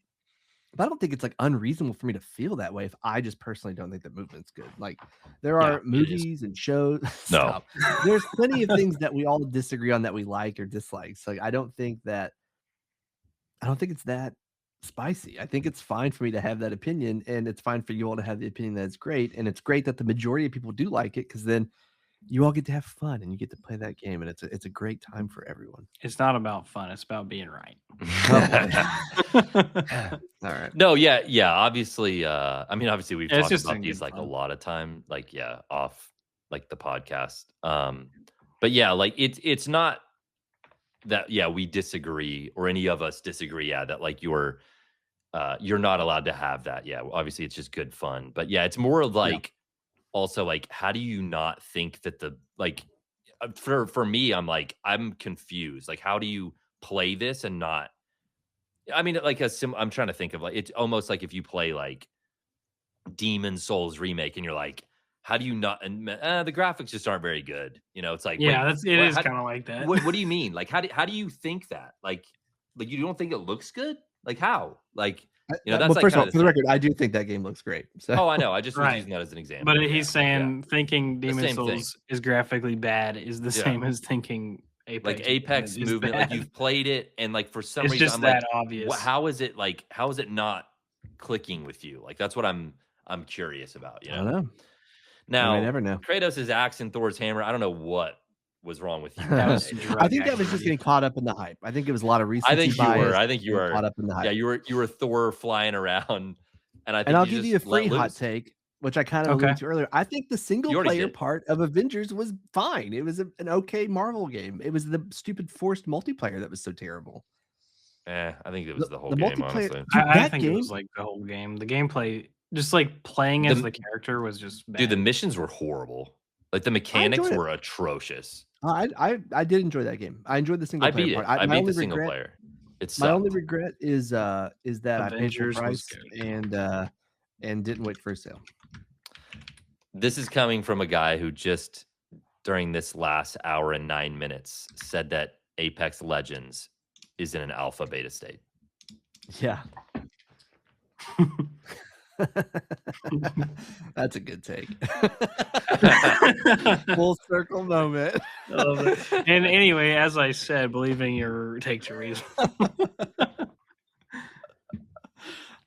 But I don't think it's like unreasonable for me to feel that way if I just personally don't think the movement's good. Like there are movies and shows. No. There's plenty of things that we all disagree on that we like or dislike. So I don't think it's that spicy. I think it's fine for me to have that opinion, and it's fine for you all to have the opinion that it's great. And it's great that the majority of people do like it, because then you all get to have fun and you get to play that game, and it's a great time for everyone. It's not about fun. It's about being right. All right. No, yeah. Obviously, obviously we've It's talked just about in these good like a fun. lot of time, like off like the podcast. But yeah, like it's not that we disagree or any of us disagree. Yeah, that like you're not allowed to have that. Yeah, obviously it's just good fun. But yeah, it's more of like also like how do you not think that the like for me I'm confused. Like how do you play this and not? I mean, like I'm trying to think of like it's almost like if you play like Demon Souls remake and you're like, how do you not? And the graphics just aren't very good. It's like Yeah, wait, it is how- kind of like that. What do you mean? Like how do you think that? Like you don't think it looks good? Like how? Like that's well, like first of all, kinda for the record, I do think that game looks great. So Oh, I know. I just was Right. using that as an example. But Yeah, he's saying thinking The Demon same thing. Souls is graphically bad is the Yeah. same as thinking Apex. like Apex is movement, like bad. you've played it, and like for some It's reason just I'm that like, obvious. how is it not clicking with you? Like that's what I'm curious about. I don't know. Now, We may never know. Kratos' axe and Thor's hammer. I don't know what was wrong with you. That was today. drug I think that was just activity. getting caught up in the hype. I think it was a lot of recency I think you bias. were. I think you and were caught up in the hype. Yeah, you were Thor flying around, and I think And I'll you give just you a free let hot loose. take, which I kind of Okay. alluded to earlier. I think the single You already player did. part of Avengers was fine. It was an okay Marvel game. It was the stupid forced multiplayer that was so terrible. I think it was the whole the game, multiplayer- honestly. Dude, I that think it was game- like the whole game. The gameplay, just like playing as the character, was just bad. Dude, the missions were horrible. Like the mechanics enjoyed it. were atrocious. I did enjoy that game. I enjoyed the single I player beat it. part. I my beat only the single regret- player. It My only sucked. regret is that I paid full Avengers was price good. and didn't wait for a sale. This is coming from a guy who just during this last hour and 9 minutes said that Apex Legends is in an alpha beta state. Yeah. That's a good take. Full circle moment. And anyway, as I said, believing your takes are reason.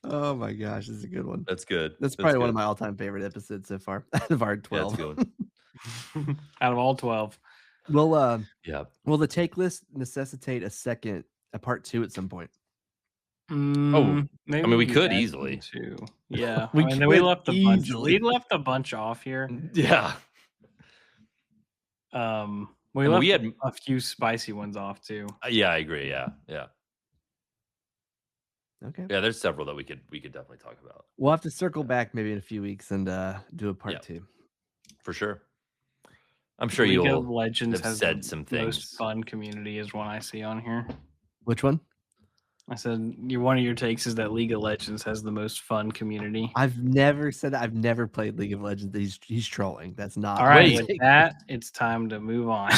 Oh my gosh, this is a good one. That's good. That's probably one of my all-time favorite episodes so far. Out of our 12. Yeah, that's a good one. Out of all 12. Will Yeah. will the take list necessitate a part 2 at some point? I mean, we could easily. Too. Yeah. We we could left a bunch. easily. We left a bunch off here. Yeah. We And left we had a few spicy ones off too. Yeah, I agree. Yeah. Yeah. Okay. Yeah, there's several that we could definitely talk about. We'll have to circle back maybe in a few weeks and do a part 2. For sure. I'm sure League you'll of Legends have has said the some most things. fun community is one I see on here. Which one? I said one of your takes is that League of Legends has the most fun community. I've never said that. I've never played League of Legends. He's trolling. That's not All right, Wait. with that, it's time to move on.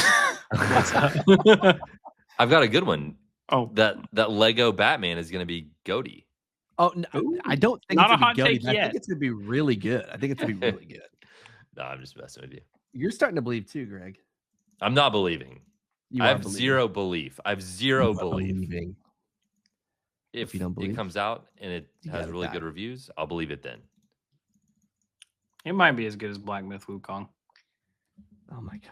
I've got a good one. Oh, That Lego Batman is going to be GOATY. Oh, no, I don't think Not it's a gonna hot be goaty, take but I yet. think it's gonna be really good. I think it's gonna be really good. No, I'm just messing with you. You're starting to believe too, Greg. I'm not believing. You I are have believing. zero belief. I have zero You are belief. believing. If you don't it believe, comes out and it you has gotta really die. good reviews, I'll believe it then. it might be as good as Black Myth Wukong. Oh my god.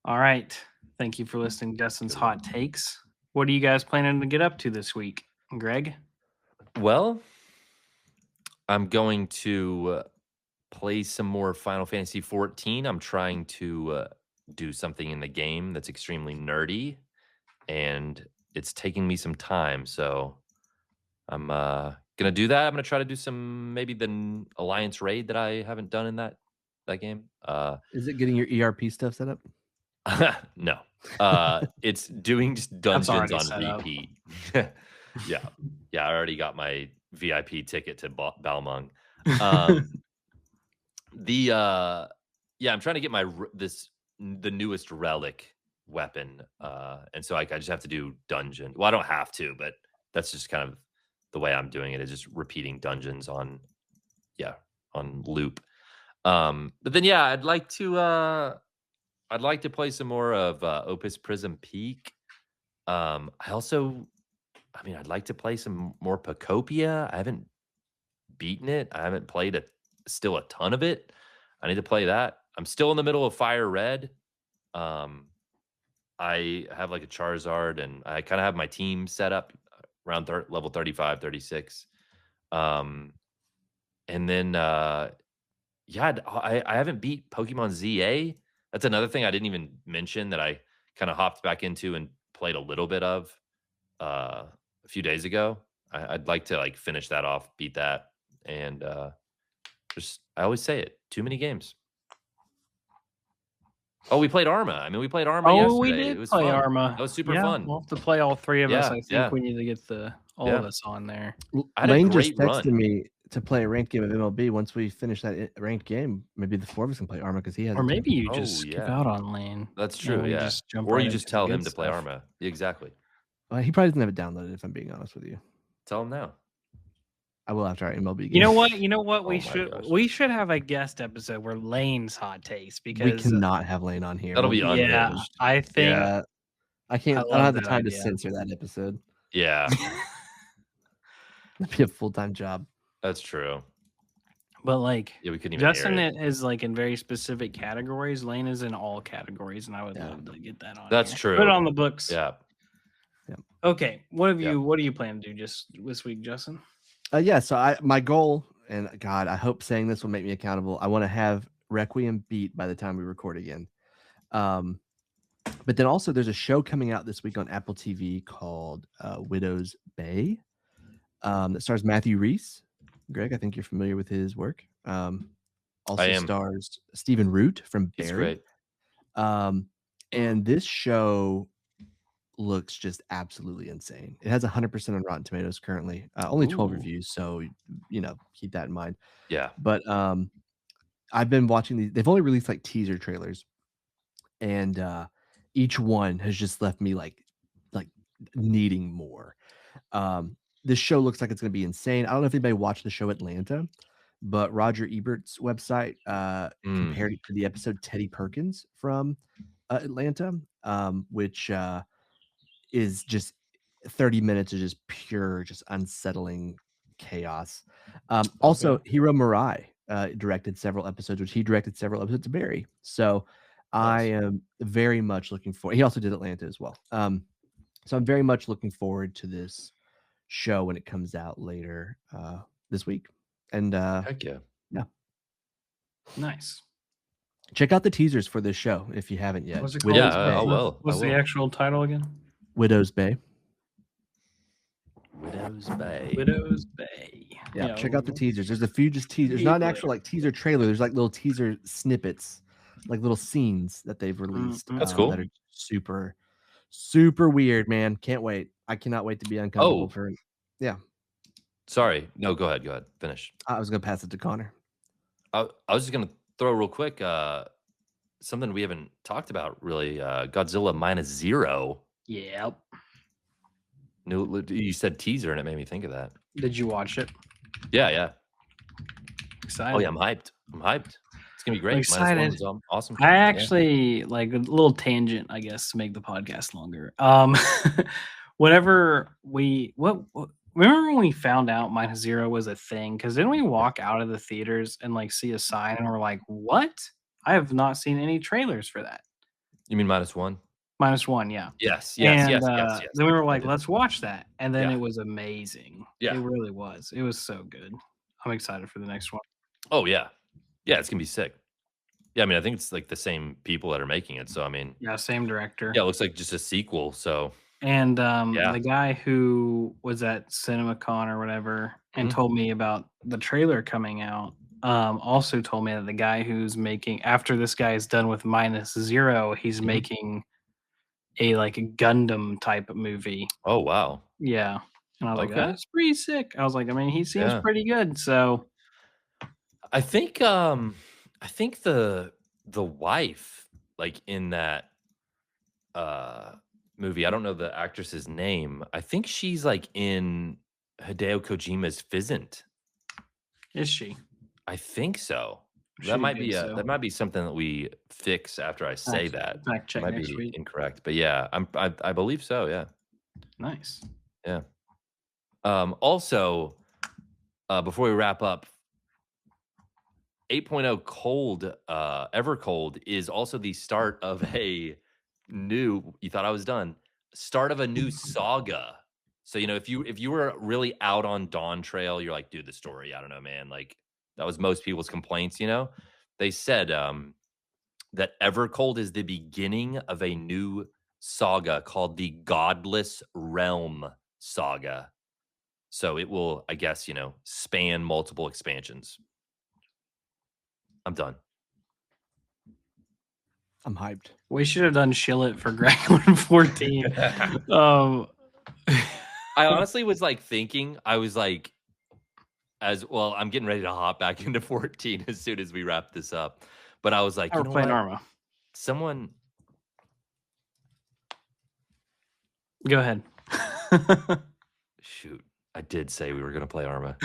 All right. Thank you for listening to Justin's Hot Takes. What are you guys planning to get up to this week? Greg? Well, I'm going to play some more Final Fantasy 14. I'm trying to do something in the game that's extremely nerdy, and it's taking me some time. So I'm gonna do that. I'm gonna try to do some maybe the Alliance raid that I haven't done in that game. Is it getting your ERP stuff set up? No. It's doing just dungeons on repeat. Yeah. I already got my VIP ticket to Balmung. I'm trying to get the newest relic weapon, and so I just have to do dungeon. Well, I don't have to, but that's just kind of the way I'm doing it, is just repeating dungeons on loop. But then I'd like to play some more of Opus Prism Peak. I'd like to play some more Pacopia. I haven't beaten it. I haven't played still a ton of it. I need to play that. I'm still in the middle of Fire Red. I have like a Charizard, and I kind of have my team set up around level 35, 36. And then I haven't beat Pokemon ZA. That's another thing I didn't even mention that I kind of hopped back into and played a little bit of a few days ago. I'd like to finish that off, beat that, and I always say it, too many games. Oh, we played Arma. We played Arma yesterday. We did it was play fun. Arma. That was super fun. We'll have to play all three of us. I think Yeah. we need to get all of us on there. I had a Lane just great texted run. me to play a ranked game of MLB. Once we finish that ranked game, maybe the four of us can play Arma because he has. Or maybe you just give out on Lane. That's true. You Yeah. just jump Or right you just into tell the him good to play stuff. Arma. Exactly. He probably doesn't have it downloaded, if I'm being honest with you. Tell him now. I will after our MLB game. You know what? Oh We should have a guest episode where Lane's hot takes, because we cannot have Lane on here. That'll be unhinged. yeah, I think I can't. I love don't have the that time idea. to censor that episode. Yeah, That'd be a full-time job. that's true. But we couldn't even Justin air it. is in very specific categories. Lane is in all categories, and I would love to get that on. That's here. true. Put it on the books. Yeah. Okay. What do you plan to do just this week, Justin? So my goal, and God, I hope saying this will make me accountable. I want to have Requiem beat by the time we record again. But then also there's a show coming out this week on Apple TV called Widow's Bay that stars Matthew Reese. Greg, I think you're familiar with his work. Also stars Stephen Root from Barry. He's great. And this show looks just absolutely insane. It has 100% on Rotten Tomatoes currently. Only 12 reviews, so keep that in mind. Yeah. But I've been watching these. They've only released teaser trailers, and each one has just left me like needing more. This show looks like it's going to be insane. I don't know if anybody watched the show Atlanta, but Roger Ebert's website compared it to the episode Teddy Perkins from Atlanta, which is just 30 minutes of just pure, just unsettling chaos. Also, Hiro Murai directed several episodes, which he directed several episodes of Barry. So I am very much looking forward. He also did Atlanta as well. So I'm very much looking forward to this show when it comes out later this week. And Heck yeah. yeah, Nice. check out the teasers for this show if you haven't yet. What's it Widow's called? Yeah, I Bay. will. What's the actual title again? Widow's Bay. Widow's Bay. Widow's Bay. Yeah, check out the teasers. There's a few just teasers. There's not an actual like teaser trailer. There's like little teaser snippets, like little scenes that they've released. That's cool. That are super, super weird, man. Can't wait. I cannot wait to be uncomfortable for. Yeah. Sorry. No, go ahead. Go ahead. Finish. I was gonna pass it to Connor. I was just gonna throw real quick something we haven't talked about really. Godzilla -0. Yep. You said teaser, and it made me think of that. Did you watch it? Yeah. Excited. Oh yeah, I'm hyped. It's gonna be great. I'm excited. -1 was awesome. I actually like a little tangent, I guess, to make the podcast longer. Whenever remember when we found out -0 was a thing? Because didn't we walk out of the theaters and like see a sign and we're like, what? I have not seen any trailers for that. You mean -1? -1, yeah. Yes. And Yes. then we were like, I did. let's watch that. And then Yeah. it was amazing. Yeah. It really was. It was so good. I'm excited for the next one. Oh yeah. Yeah, it's gonna be sick. Yeah, I mean, I think it's like the same people that are making it. So I mean, Yeah, same director. yeah, it looks like just a sequel. So And Yeah. the guy who was at CinemaCon or whatever and Mhm. told me about the trailer coming out, also told me that the guy who's making after this guy is done with -0, he's Mhm. making a like a Gundam type of movie. Oh wow. Yeah. And I was like, Okay. that's pretty sick. I was like, I mean, he seems Yeah. pretty good. So I think the wife, like in that movie, I don't know the actress's name. I think she's like in Hideo Kojima's Fizzant. is she? I think so. She That might did be so. that might be something that we fix after I say that. Fact check Might next be week. incorrect, but yeah, I believe so. Yeah. Nice. Yeah. Also, before we wrap up, 8.0 cold, ever cold is also the start of a new. You thought I was done. Start of a new saga. So if you were really out on Dawn Trail, you're like, dude, the story, I don't know, man. Like that was most people's complaints. They said that Evercold is the beginning of a new saga called the Godless Realm saga. So it will, I guess, span multiple expansions. I'm done. I'm hyped. We should have done Shillet for Greg 14. I honestly was like thinking, I was like, as well, I'm getting ready to hop back into 14 as soon as we wrap this up. But I was like, We're playing Arma. Someone. Go ahead. Shoot. I did say we were going to play Arma.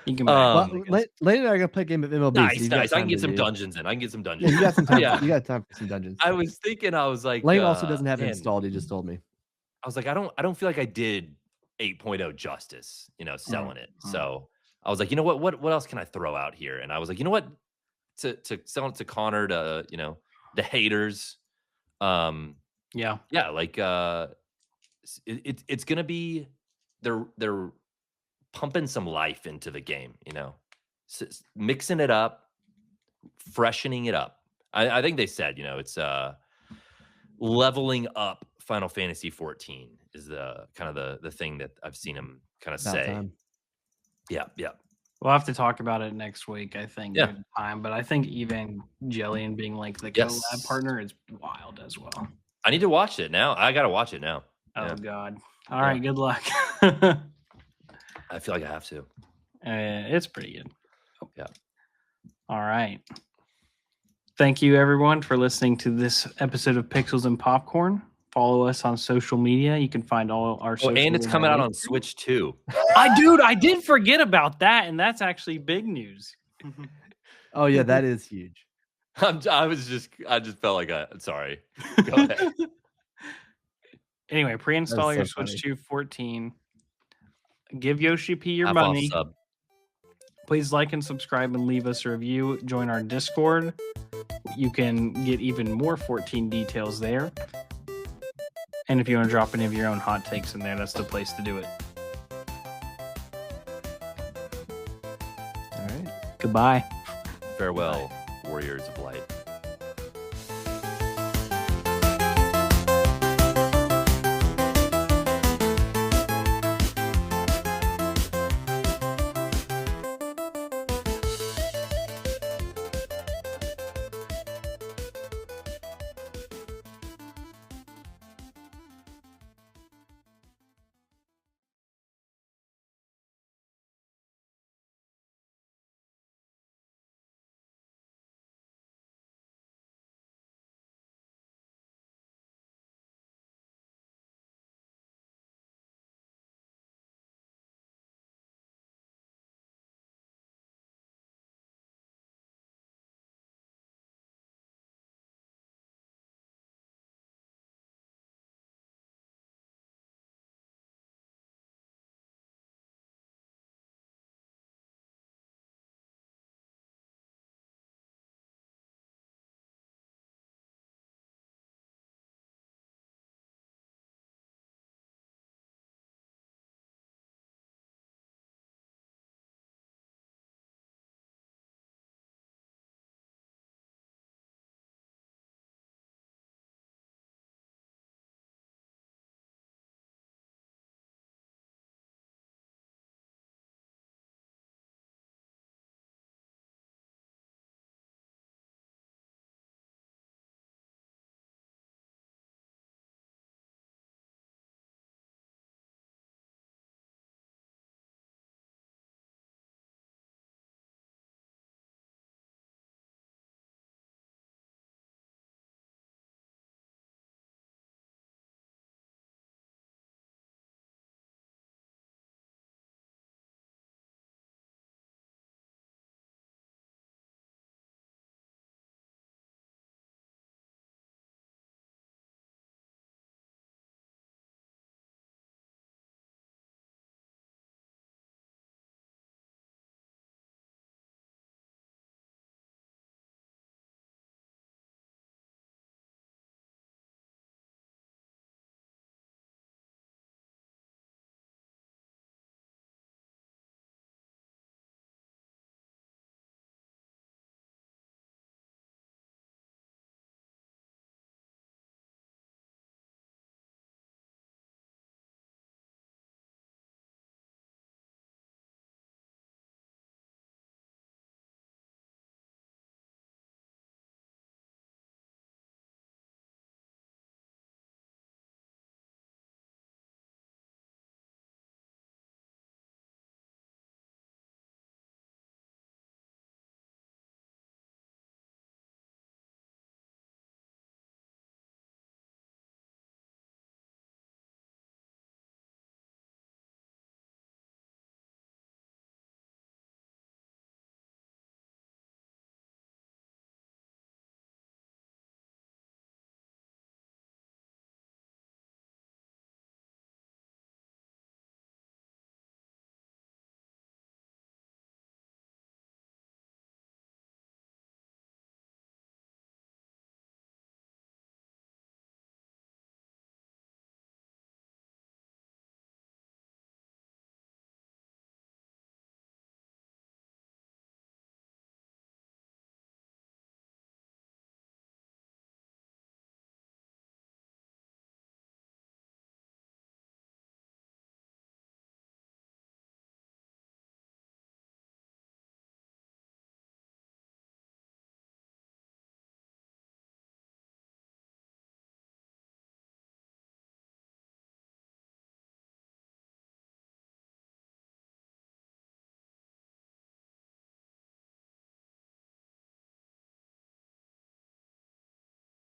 You can Well, Lane and I are gonna play a game of MLB. Nice. So I can get some to dungeons in. I can get some Yeah, dungeons. you got some time. Yeah. You got time for some dungeons. I was thinking, I was like, Lane also doesn't have it man, installed. He just told me. I was like, I don't feel like I did 8.0 justice, selling it. So I was like, what else can I throw out here? And I was like, you know what? To sell it to Connor, to the haters. Yeah, like it's gonna be they're pumping some life into the game, mixing it up, freshening it up. I think they said, it's leveling up Final Fantasy 14 is the kind of the thing that I've seen him kind of About say. time. Yeah. we'll have to talk about it next week. I think. Yeah. Good time, but I think Evangelion being like the collab partner is wild as well. I need to watch it now. I gotta watch it now. Oh Yeah. God! All right, good luck. I feel like I have to. It's pretty good. Yeah. All right. Thank you, everyone, for listening to this episode of Pixels and Popcorn. Follow us on social media. You can find all our Oh, social and it's in coming our out on link. Switch too. I did forget about that, and that's actually big news. Oh yeah, that is huge. I just felt like sorry. Go ahead. Anyway, pre-install That's your so Switch funny. 2 14. Give Yoshi P your Half money. off sub. Please like and subscribe and leave us a review. Join our Discord. You can get even more 14 details there. And if you want to drop any of your own hot takes in there, that's the place to do it. All right. Goodbye. Farewell, Warriors of Light.